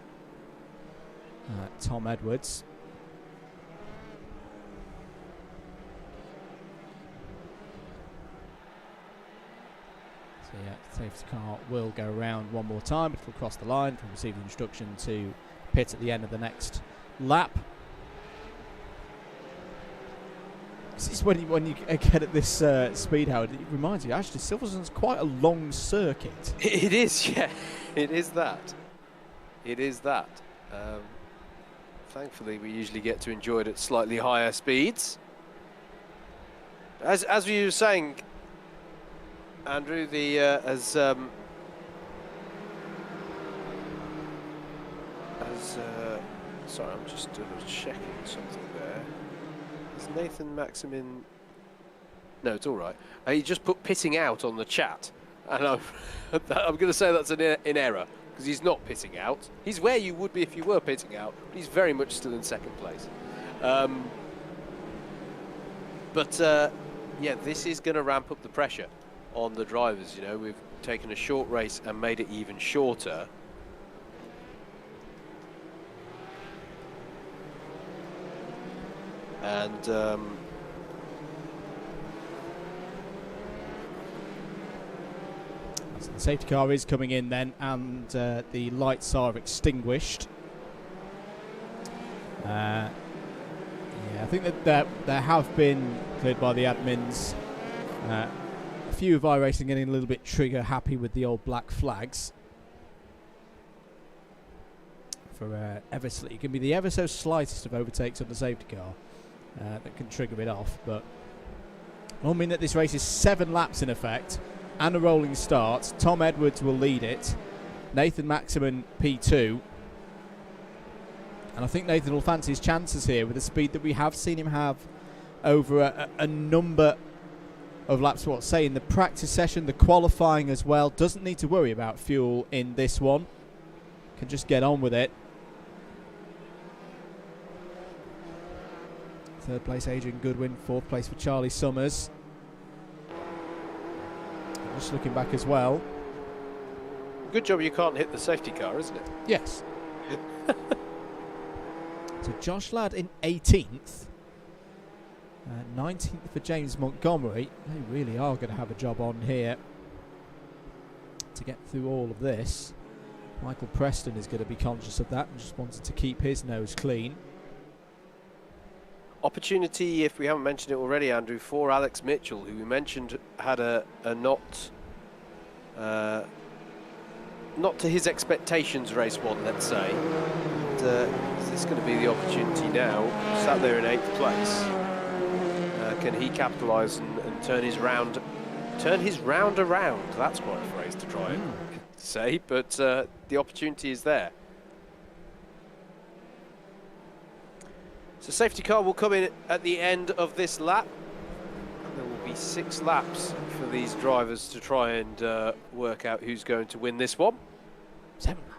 Tom Edwards. So yeah, the safety car will go around one more time. It will cross the line. It will receive the instruction to pit at the end of the next lap. This is when you get at this speed, Howard, it reminds you, actually, Silverstone's quite a long circuit. It is, yeah. It is that. It is that. Thankfully, we usually get to enjoy it at slightly higher speeds. As we were saying, Andrew, sorry, I'm just checking something there. Is Nathan Maximin? No, it's all right. He just put pitting out on the chat, and I'm going to say that's in error, because he's not pitting out. He's where you would be if you were pitting out, but he's very much still in 2nd place. Yeah, this is going to ramp up the pressure on the drivers. You know, we've taken a short race and made it even shorter. And so the safety car is coming in then, and the lights are extinguished. Yeah, I think that there have been, cleared by the admins, a few of iRacing getting a little bit trigger happy with the old black flags. For it can be the ever so slightest of overtakes on the safety car that can trigger it off, but it will mean that this race is 7 laps in effect and a rolling start. Tom Edwards will lead it, Nathan Maximin P2, and I think Nathan will fancy his chances here with the speed that we have seen him have over a number of laps. What, say, in the practice session, the qualifying as well. Doesn't need to worry about fuel in this one, can just get on with it. 3rd place Adrian Goodwin, 4th place for Charlie Summers. Just looking back as well. Good job you can't hit the safety car, isn't it? Yes. So Josh Ladd in 18th. 19th for James Montgomery. They really are going to have a job on here to get through all of this. Michael Preston is going to be conscious of that and just wanted to keep his nose clean. Opportunity, if we haven't mentioned it already, Andrew, for Alex Mitchell, who we mentioned had a not to his expectations race one, let's say. And, this It's going to be the opportunity now. Sat there in 8th place. Can he capitalise and turn his round around? That's quite a phrase to try and say, but the opportunity is there. So safety car will come in at the end of this lap. And there will be 6 laps for these drivers to try and work out who's going to win this one. 7 laps.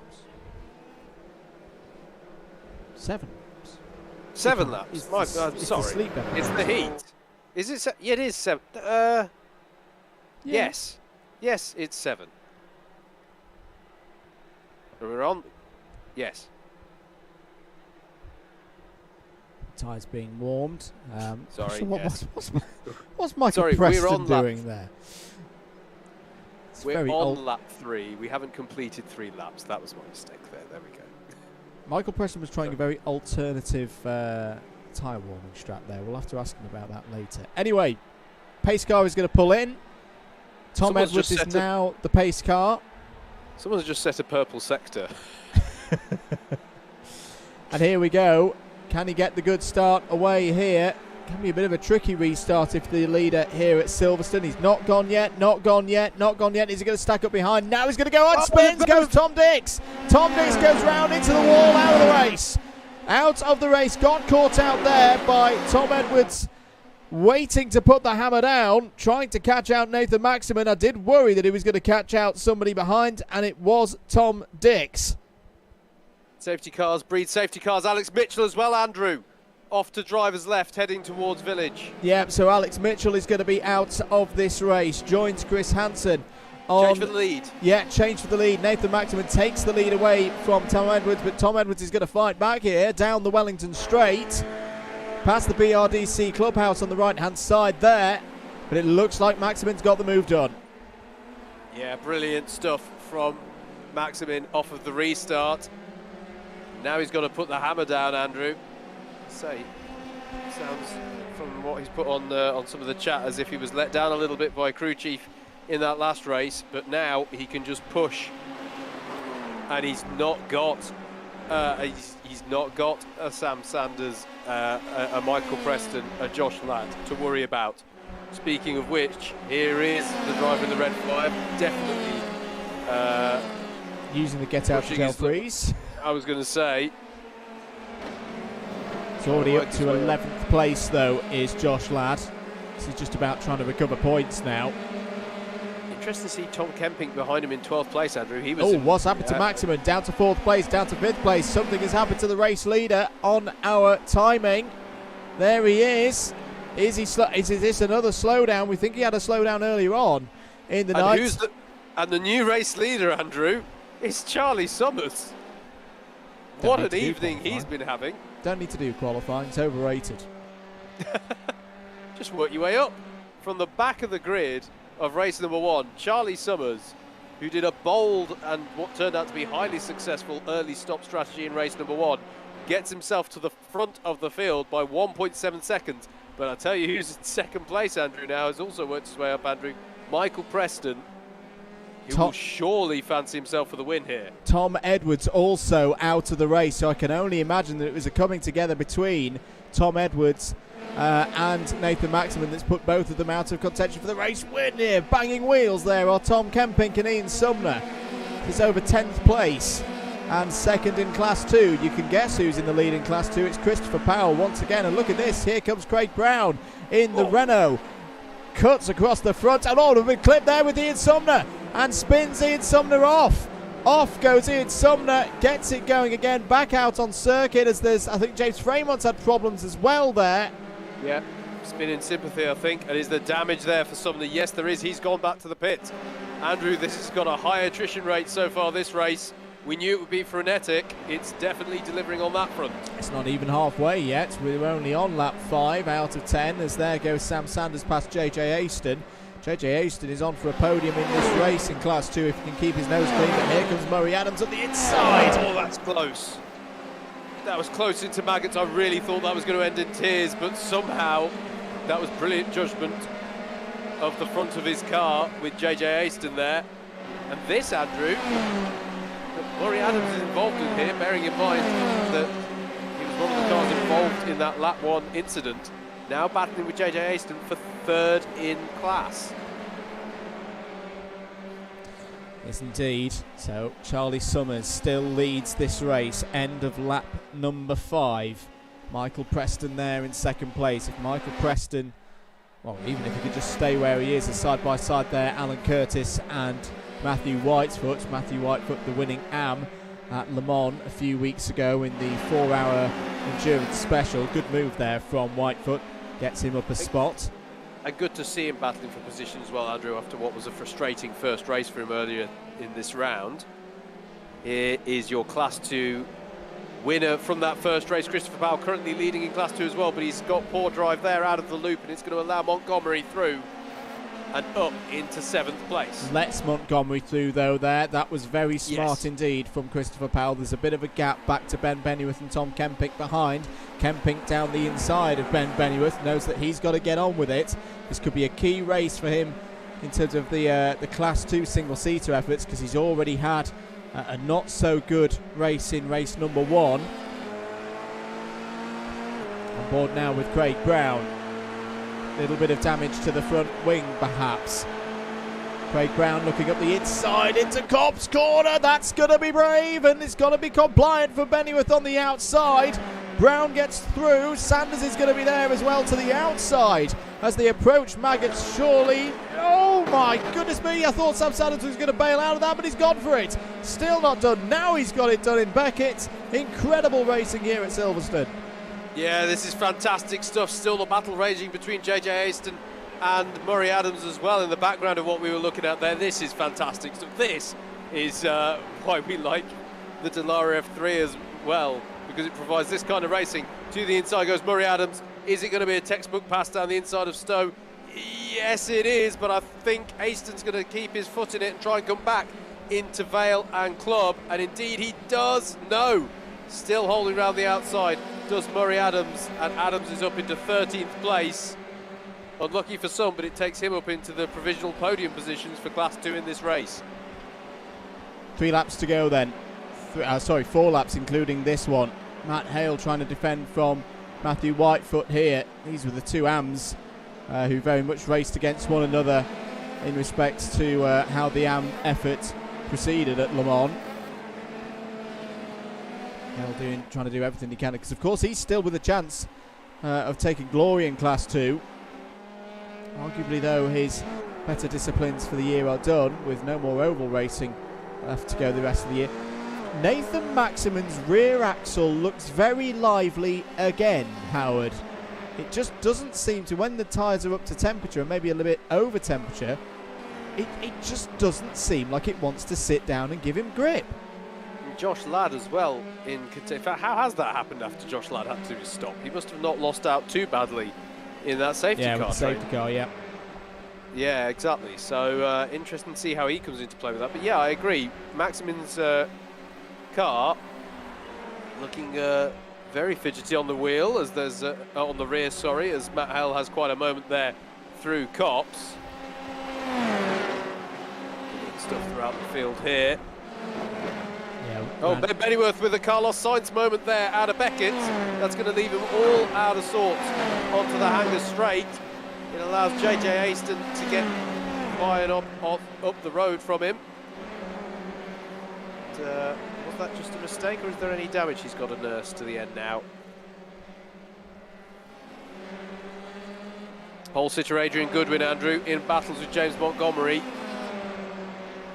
7 laps. 7 laps. Sorry, it's the heat. Is it? Yeah, it is 7. Yeah. Yes, it's 7. We're on. Yes. Tyres being warmed. Sorry. What's Michael Sorry, Preston doing there? We're on lap 3. We haven't completed 3 laps. That was my mistake there. There we go. Michael Preston was trying a very alternative tyre warming strap there. We'll have to ask him about that later. Anyway, pace car is going to pull in. Tom Edwards is now the pace car. Someone's just set a purple sector. And here we go. Can he get the good start away here? Can be a bit of a tricky restart if the leader here at Silverstone. He's not gone yet, not gone yet, not gone yet. Is he going to stack up behind? Now he's going to go on spins. Goes Tom Dix. Tom Dix goes round into the wall, out of the race. Out of the race, got caught out there by Tom Edwards, waiting to put the hammer down, trying to catch out Nathan Maximin. I did worry that he was going to catch out somebody behind, and it was Tom Dix. Safety cars breed safety cars. Alex Mitchell as well, Andrew. Off to driver's left, heading towards Village. Yeah, so Alex Mitchell is going to be out of this race. Joins Chris Hansen. Change for the lead. Yeah, change for the lead. Nathan Maximin takes the lead away from Tom Edwards, but Tom Edwards is going to fight back here down the Wellington Straight. Past the BRDC clubhouse on the right-hand side there. But it looks like Maximin's got the move done. Yeah, brilliant stuff from Maximin off of the restart. Now he's got to put the hammer down, Andrew. Say, sounds from what he's put on some of the chat as if he was let down a little bit by crew chief in that last race, but now he can just push, and he's not got a Sam Sanders, a Michael Preston, a Josh Ladd to worry about. Speaking of which, here is the driver in the red 5, definitely using the get out to jail freeze. I was going to say. It's already up to 11th place though, is Josh Ladd. This is just about trying to recover points now. Interesting to see Tom Kemping behind him in 12th place, Andrew. He was what's happened to Maximin? Down to 4th place, down to 5th place. Something has happened to the race leader on our timing. There he is. Is this another slowdown? We think he had a slowdown earlier on in the night. And the new race leader, Andrew, is Charlie Summers. What an evening he's been having. Don't need to do qualifying, it's overrated. Just work your way up. From the back of the grid of race number 1, Charlie Summers, who did a bold and what turned out to be highly successful early stop strategy in race number 1, gets himself to the front of the field by 1.7 seconds. But I tell you who's in second place, Andrew, now has also worked his way up, Andrew. Michael Preston, who will surely fancy himself for the win here. Tom Edwards also out of the race, so I can only imagine that it was a coming together between Tom Edwards and Nathan Maximin that's put both of them out of contention for the race win here. Banging wheels there are Tom Kempink and Ian Sumner. He's over 10th place and second in Class 2. You can guess who's in the lead in Class 2. It's Christopher Powell once again. And look at this. Here comes Craig Brown in the Renault. Cuts across the front. And a big clip there with Ian Sumner. And spins Ian Sumner off. Off goes Ian Sumner. Gets it going again. Back out on circuit as there's, I think James Fremont's had problems as well there. Yeah, spin in sympathy, I think. And is there damage there for Sumner? Yes, there is. He's gone back to the pit. Andrew, this has got a high attrition rate so far this race. We knew it would be frenetic. It's definitely delivering on that front. It's not even halfway yet. We're only on lap 5 out of 10 as there goes Sam Sanders past JJ Aston. JJ Aston is on for a podium in this race in Class 2 if he can keep his nose clean. But here comes Murray Adams on the inside. Oh, that's close. That was close into maggots. I really thought that was going to end in tears, but somehow that was brilliant judgment of the front of his car with JJ Aston there. And this, Andrew, that Murray Adams is involved in here, bearing in mind that one of the cars involved in that lap 1 incident, now battling with JJ Aston for 3rd in class. Yes, indeed. So Charlie Summers still leads this race. End of lap number 5. Michael Preston there in 2nd place. If Michael Preston, well, even if he could just stay where he is, side by side there, Alan Curtis and Matthew Whitefoot. Matthew Whitefoot, the winning AM at Le Mans a few weeks ago in the 4-hour endurance special. Good move there from Whitefoot. Gets him up a spot. And good to see him battling for position as well, Andrew, after what was a frustrating first race for him earlier in this round. Here is your Class 2 winner from that first race, Christopher Powell, currently leading in Class 2 as well, but he's got poor drive there out of the loop, and it's going to allow Montgomery through and up into 7th place. Lets Montgomery through though there. That was very smart indeed from Christopher Powell. There's a bit of a gap back to Ben Bennyworth and Tom Kempink behind. Kempink down the inside of Ben Bennyworth, knows that he's got to get on with it. This could be a key race for him in terms of the Class 2 single-seater efforts, because he's already had a not-so-good race in race number 1. On board now with Craig Brown. Little bit of damage to the front wing, perhaps. Craig Brown looking up the inside into Cobb's corner. That's going to be brave, and it's got to be compliant for Bennyworth on the outside. Brown gets through. Sanders is going to be there as well to the outside as they approach Maggots. Surely, oh my goodness me, I thought Sam Sanders was going to bail out of that, but he's gone for it. Still not done. Now he's got it done in Beckett. Incredible racing here at Silverstone. Yeah, this is fantastic stuff. Still the battle raging between JJ Aston and Murray Adams as well in the background of what we were looking at there. This is fantastic stuff. This is why we like the Dallara F3 as well, because it provides this kind of racing. To the inside goes Murray Adams. Is it going to be a textbook pass down the inside of Stowe? Yes, it is, but I think Aston's going to keep his foot in it and try and come back into Vale and Club, and indeed he does. No, still holding around the outside does Murray Adams, and Adams is up into 13th place. Unlucky for some, but it takes him up into the provisional podium positions for Class 2 in this race. 3 laps to go then. 4 laps including this one. Matt Hale trying to defend from Matthew Whitefoot here. These were the 2 AMs who very much raced against one another in respect to how the AM effort proceeded at Le Mans. Hale trying to do everything he can, because of course he's still with a chance of taking glory in Class 2. Arguably though, his better disciplines for the year are done, with no more oval racing left to go the rest of the year. Nathan Maximan's rear axle looks very lively again, Howard. It just doesn't seem to, when the tyres are up to temperature and maybe a little bit over temperature, it just doesn't seem like it wants to sit down and give him grip. Josh Ladd as well in fact, how has that happened after Josh Ladd had to stop? He must have not lost out too badly in that safety car. Yeah, with the safety car, yeah. Yeah, exactly. So interesting to see how he comes into play with that. But yeah, I agree. Maximin's car looking very fidgety on the wheel, as there's on the rear, sorry, as Matt Hale has quite a moment there through Copse. Stuff throughout the field here. Yeah, oh, Ben Bennyworth with a Carlos Sainz moment there out of Beckett. That's going to leave him all out of sorts onto the hanger straight. It allows JJ Aston to get flying up the road from him. But, was that just a mistake, or is there any damage he's got to nurse to the end now? Pole sitter Adrian Goodwin, Andrew, in battles with James Montgomery.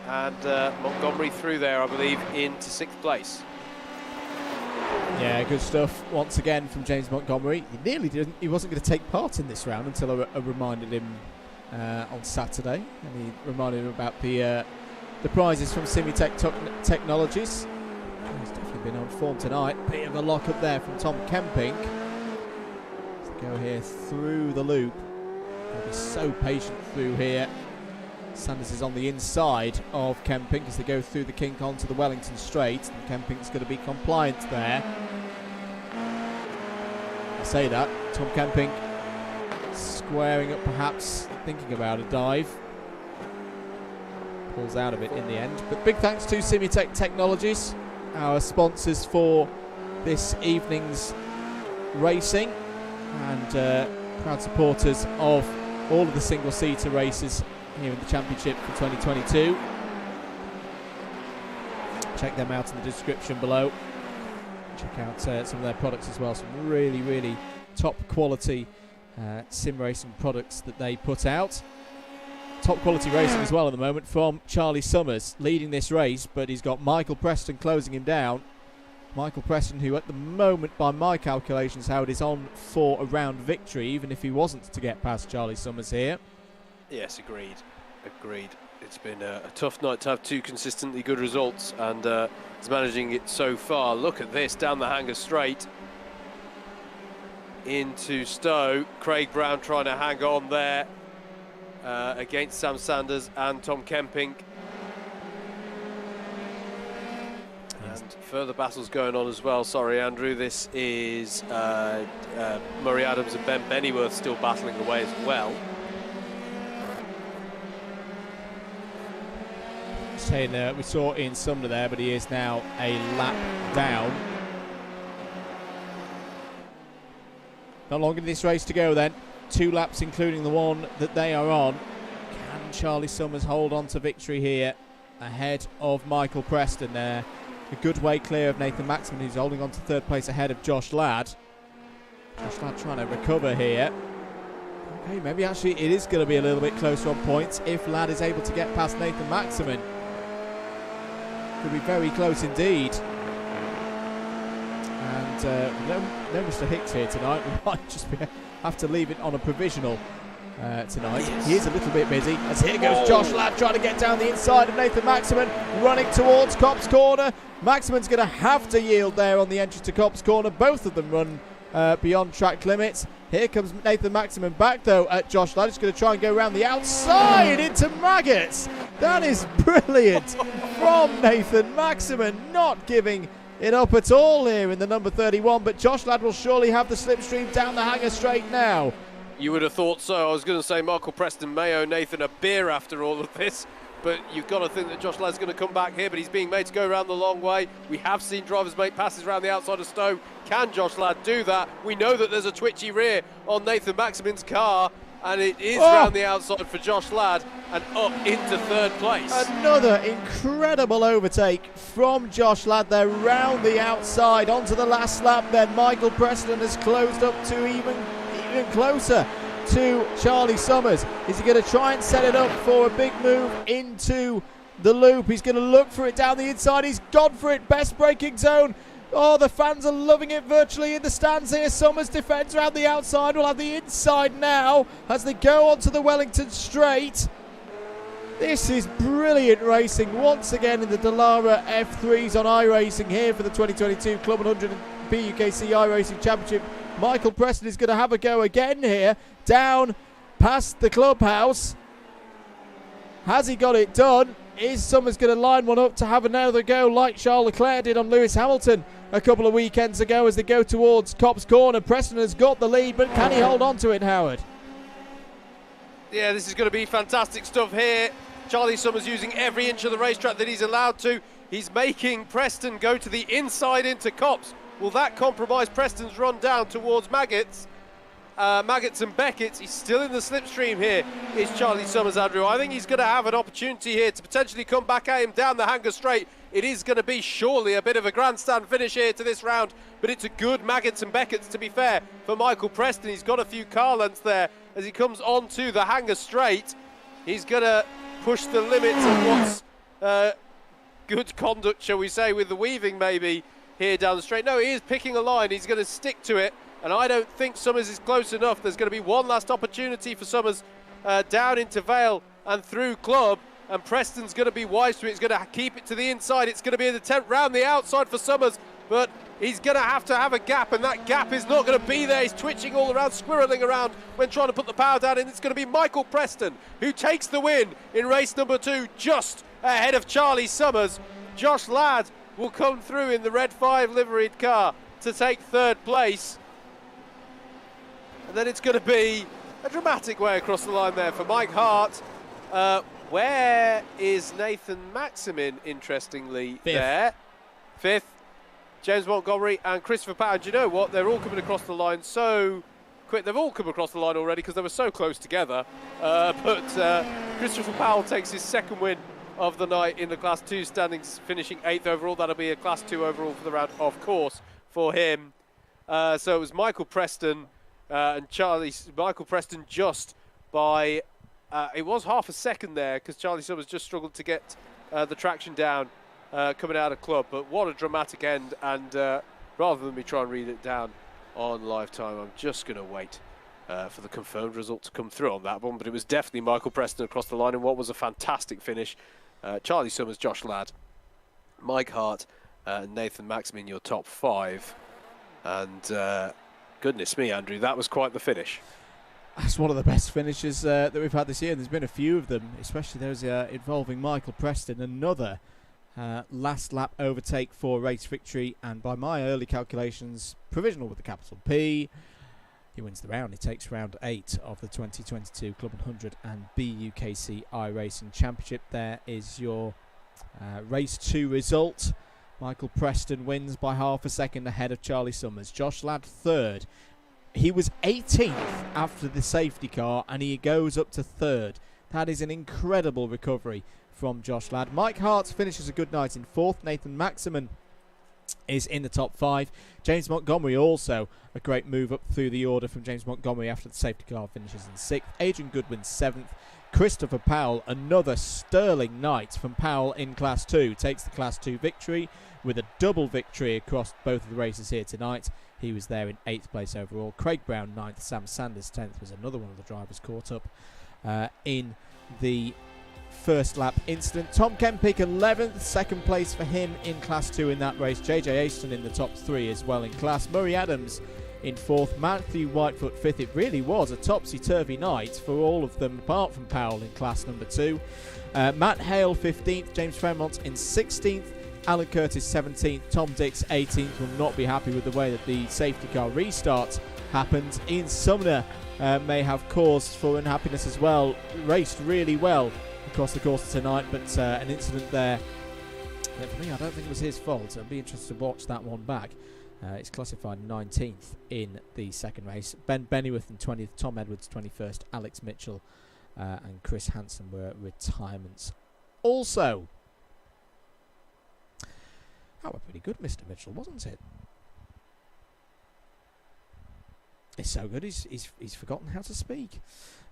And Montgomery through there, I believe, into 6th place. Yeah, good stuff once again from James Montgomery. He nearly didn't. He wasn't going to take part in this round until I reminded him on Saturday, and he reminded him about the prizes from Simutec Technologies. He's definitely been on form tonight. Bit of a lock up there from Tom Kempink. Let's go here through the loop. Got to be so patient through here. Sanders is on the inside of Kempink as they go through the kink onto the Wellington Straight, and Kempink's going to be compliant there. I say that, Tom Kempink squaring up, perhaps thinking about a dive. Pulls out of it in the end. But big thanks to Simutec Technologies, our sponsors for this evening's Racing, and proud supporters of all of the single-seater races here in the Championship for 2022. Check them out in the description below. Check out some of their products as well. Some really, really top quality sim racing products that they put out. Top quality racing as well at the moment from Charlie Summers leading this race, but he's got Michael Preston closing him down. Michael Preston, who at the moment, by my calculations, Howard, is on for a round victory, even if he wasn't to get past Charlie Summers here. Yes, agreed. It's been a tough night to have two consistently good results, and he's managing it so far. Look at this, down the hanger straight into Stowe. Craig Brown trying to hang on there against Sam Sanders and Tom Kemping. And further battles going on as well. Sorry, Andrew. This is Murray Adams and Ben Bennyworth still battling away as well. Saying we saw Ian Sumner there, but he is now a lap down. Not long in this race to go then. 2 laps, including the one that they are on. Can Charlie Summers hold on to victory here ahead of Michael Preston there? A good way clear of Nathan Maxman, who's holding on to 3rd place ahead of Josh Ladd. Josh Ladd trying to recover here. Okay, maybe actually it is going to be a little bit closer on points if Ladd is able to get past Nathan Maxman. Could be very close indeed. And no Mr. Hicks here tonight. We might just have to leave it on a provisional tonight. Yes. He is a little bit busy, as here goes Josh Ladd trying to get down the inside of Nathan Maxman, running towards Copse Corner. Maxman's going to have to yield there on the entry to Copse Corner. Both of them run beyond track limits. Here comes Nathan Maxman back though at Josh Ladd. He's going to try and go around the outside into Maggots. That is brilliant from Nathan Maxman, not giving it up at all here in the number 31, but Josh Ladd will surely have the slipstream down the hanger straight now. You would have thought so. I was going to say Michael Preston may owe Nathan a beer after all of this, but you've got to think that Josh Ladd's going to come back here, but he's being made to go around the long way. We have seen drivers make passes around the outside of Stowe. Can Josh Ladd do that? We know that there's a twitchy rear on Nathan Maxman's car, and it is round the outside for Josh Ladd and up into 3rd place. Another incredible overtake from Josh Ladd there, round the outside onto the last lap. Then Michael Preston has closed up to even closer to Charlie Summers. Is he going to try and set it up for a big move into the loop? He's going to look for it down the inside. He's gone for it. Best braking zone. Oh, the fans are loving it virtually in the stands here. Summers defends around the outside. We'll have the inside now as they go onto the Wellington Straight. This is brilliant racing once again in the Dallara F3s on iRacing here for the 2022 Club 100 BUKC iRacing Championship. Michael Preston is going to have a go again here, down past the clubhouse. Has he got it done? Is Summers going to line one up to have another go like Charles Leclerc did on Lewis Hamilton a couple of weekends ago as they go towards Copse Corner? Preston has got the lead, but can he hold on to it, Howard? Yeah, this is going to be fantastic stuff here. Charlie Summers using every inch of the racetrack that he's allowed to. He's making Preston go to the inside into Copse. Will that compromise Preston's run down towards Maggots and Beckett? He's still in the slipstream here, is Charlie Summers, Andrew. I think he's going to have an opportunity here to potentially come back at him down the hanger straight. It is going to be surely a bit of a grandstand finish here to this round, but it's a good Maggots and Beckett, to be fair, for Michael Preston. He's got a few car lengths there as he comes onto the hanger straight. He's going to push the limits of what's good conduct, shall we say, with the weaving maybe here down the straight. No, he is picking a line. He's going to stick to it, and I don't think Summers is close enough. There's going to be one last opportunity for Summers down into Vale and through Club, and Preston's going to be wise to it. He's going to keep it to the inside. It's going to be an attempt round the outside for Summers, but he's going to have a gap, and that gap is not going to be there. He's twitching all around, squirreling around when trying to put the power down, and it's going to be Michael Preston who takes the win in race number 2, just ahead of Charlie Summers. Josh Ladd will come through in the red 5 liveried car to take 3rd place. And then it's going to be a dramatic way across the line there for Mike Hart. Where is Nathan Maxman, interestingly, 5th. there? 5th. James Montgomery and Christopher Powell. Do you know what? They're all coming across the line so quick. They've all come across the line already because they were so close together. But Christopher Powell takes his second win of the night in the Class 2 standings, finishing 8th overall. That'll be a Class 2 overall for the round, of course, for him. So it was Michael Preston and Charlie. Michael Preston just by, it was half a second there because Charlie Summers just struggled to get the traction down coming out of club. But what a dramatic end. And rather than me try and read it down on live time, I'm just going to wait for the confirmed result to come through on that one. But it was definitely Michael Preston across the line in what was a fantastic finish. Charlie Summers, Josh Ladd, Mike Hart, Nathan Maxim in your top 5. And goodness me, Andrew, that was quite the finish. That's one of the best finishes that we've had this year. There's been a few of them, especially those involving Michael Preston. Another last lap overtake for race victory, and by my early calculations, provisional with a capital P. He wins the round. He takes round 8 of the 2022 Club 100 and BUKC iRacing Championship. There is your race 2 result. Michael Preston wins by half a second ahead of Charlie Summers. Josh Ladd 3rd. He was 18th after the safety car, and he goes up to 3rd. That is an incredible recovery from Josh Ladd. Mike Hart finishes a good night in 4th. Nathan Maximin is in the top 5. James Montgomery also a great move up through the order from James Montgomery after the safety car finishes in 6th. Adrian Goodwin 7th. Christopher Powell, another sterling night from Powell in Class 2, takes the Class 2 victory with a double victory across both of the races here tonight. He was there in 8th place overall. Craig Brown 9th, Sam Sanders 10th was another one of the drivers caught up in the first lap incident. Tom Kempick 11th, 2nd place for him in Class 2 in that race. JJ Aston in the top 3 as well in class. Murray Adams in 4th, Matthew Whitefoot 5th. It really was a topsy-turvy night for all of them apart from Powell in class number 2. Matt Hale 15th, James Fremont in 16th, Alan Curtis 17th, Tom Dix 18th. Will not be happy with the way that the safety car restart happened. Ian Sumner may have cause for unhappiness as well. Raced really well across the course tonight, but an incident there that for me I don't think it was his fault. I'll be interested to watch that one back. It's classified 19th in the second race. Ben Bennyworth in 20th, Tom Edwards 21st, Alex Mitchell and Chris Hansen were retirements. Also, that was pretty good, Mr. Mitchell, wasn't it? It's so good, he's forgotten how to speak.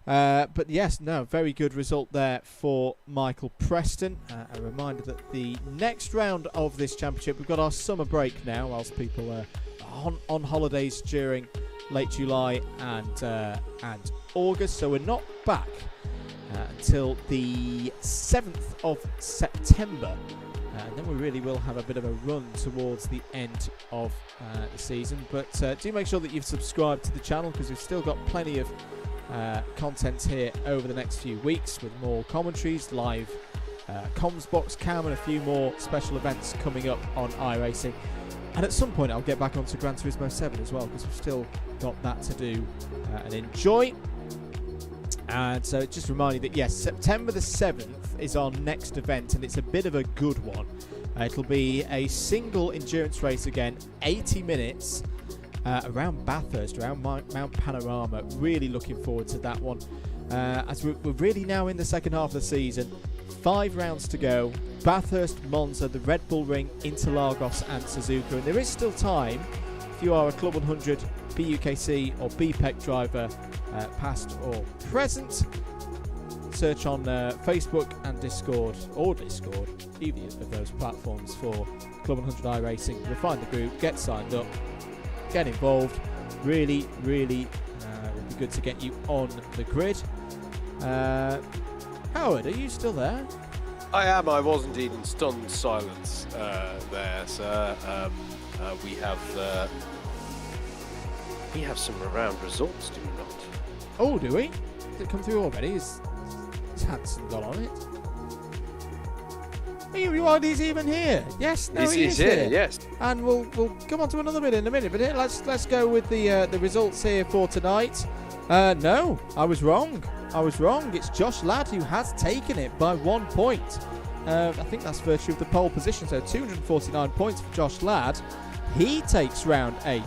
But yes, no, very good result there for Michael Preston. A reminder that the next round of this championship, we've got our summer break now, whilst people are on holidays during late July and August. So we're not back until the 7th of September. And then we really will have a bit of a run towards the end of the season. But do make sure that you've subscribed to the channel, because we've still got plenty of content here over the next few weeks with more commentaries, live comms box cam, and a few more special events coming up on iRacing. And at some point I'll get back onto Gran Turismo 7 as well, because we've still got that to do and enjoy. And so just reminding that yes, September the 7th is our next event, and it's a bit of a good one. It'll be a single endurance race again, 80 minutes around Bathurst, around Mount Panorama. Really looking forward to that one. As we're really now in the second half of the season, 5 rounds to go. Bathurst, Monza, the Red Bull Ring, Interlagos and Suzuka. And there is still time, if you are a Club 100, BUKC or BPEC driver, past or present, search on Facebook and Discord, either of those platforms for Club 100 iRacing. You'll find the group, get signed up, get involved. Really would be good to get you on the grid. Howard, are you still there? I am. I was indeed in stunned silence there, sir. We have some round results, do we not? Oh, do we? Did it come through already? Has Hanson got on it? He's even here. Yes, no, he is here. Yes. And we'll come on to another bit in a minute. But let's go with the results here for tonight. No, I was wrong. It's Josh Ladd who has taken it by 1 point. I think that's virtue of the pole position. So 249 points for Josh Ladd. He takes round 8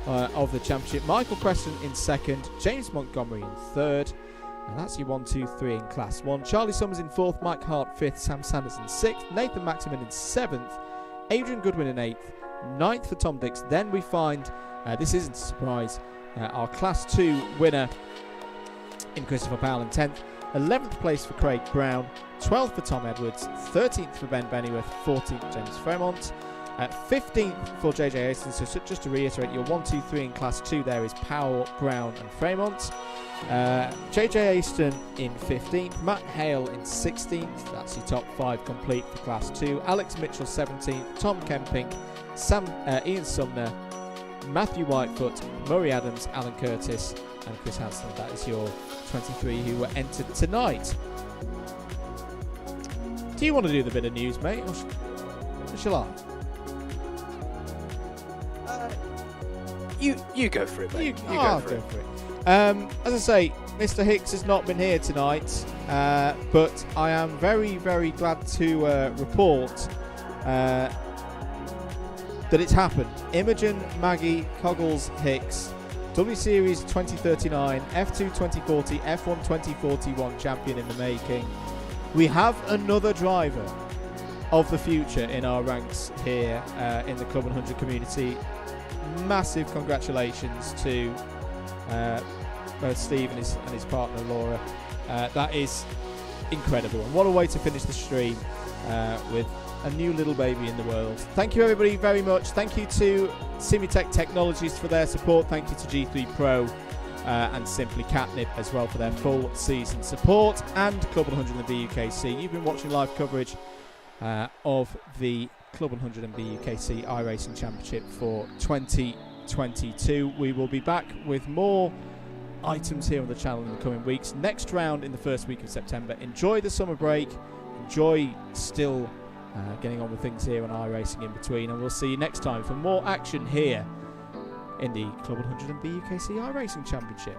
of the championship. Michael Preston in 2nd, James Montgomery in 3rd. And that's your 1, 2, 3 in Class 1. Charlie Summers in 4th, Mike Hart 5th, Sam Sanders in 6th, Nathan Maximin in 7th, Adrian Goodwin in 8th, 9th for Tom Dix. Then we find, this isn't a surprise, our Class 2 winner in Christopher Powell in 10th, 11th place for Craig Brown, 12th for Tom Edwards, 13th for Ben Bennyworth, 14th James Fremont, 15th for JJ Aston. So just to reiterate, your 1, 2, 3 in Class 2 there is Powell, Brown and Fremont. JJ Aston in 15th, Matt Hale in 16th, that's your top 5 complete for Class 2, Alex Mitchell 17th, Tom Kempink, Ian Sumner, Matthew Whitefoot, Murray Adams, Alan Curtis and Chris Hansen. That is your 23 who were entered tonight. Do you want to do the bit of news, mate, or shall I? You go for it, mate. You go for it. As I say, Mr. Hicks has not been here tonight, but I am very, very glad to report that it's happened. Imogen Maggie Coggles Hicks, W Series 2039, F2 2040, F1 2041 champion in the making. We have another driver of the future in our ranks here in the Club 100 community. Massive congratulations to both Steve and his partner Laura. That is incredible, and what a way to finish the stream with a new little baby in the world. Thank you everybody very much. Thank you to Simutec Technologies for their support. Thank you to G3 Pro and Simply Catnip as well for their full season support, and Club 100 and the BUKC. You've been watching live coverage of the Club 100 and BUKC iRacing Championship for 2022. We will be back with more items here on the channel in the coming weeks. Next round in the first week of September. Enjoy the summer break. Enjoy still getting on with things here on iRacing in between, and we'll see you next time for more action here in the Club 100 and BUKC iRacing Championship.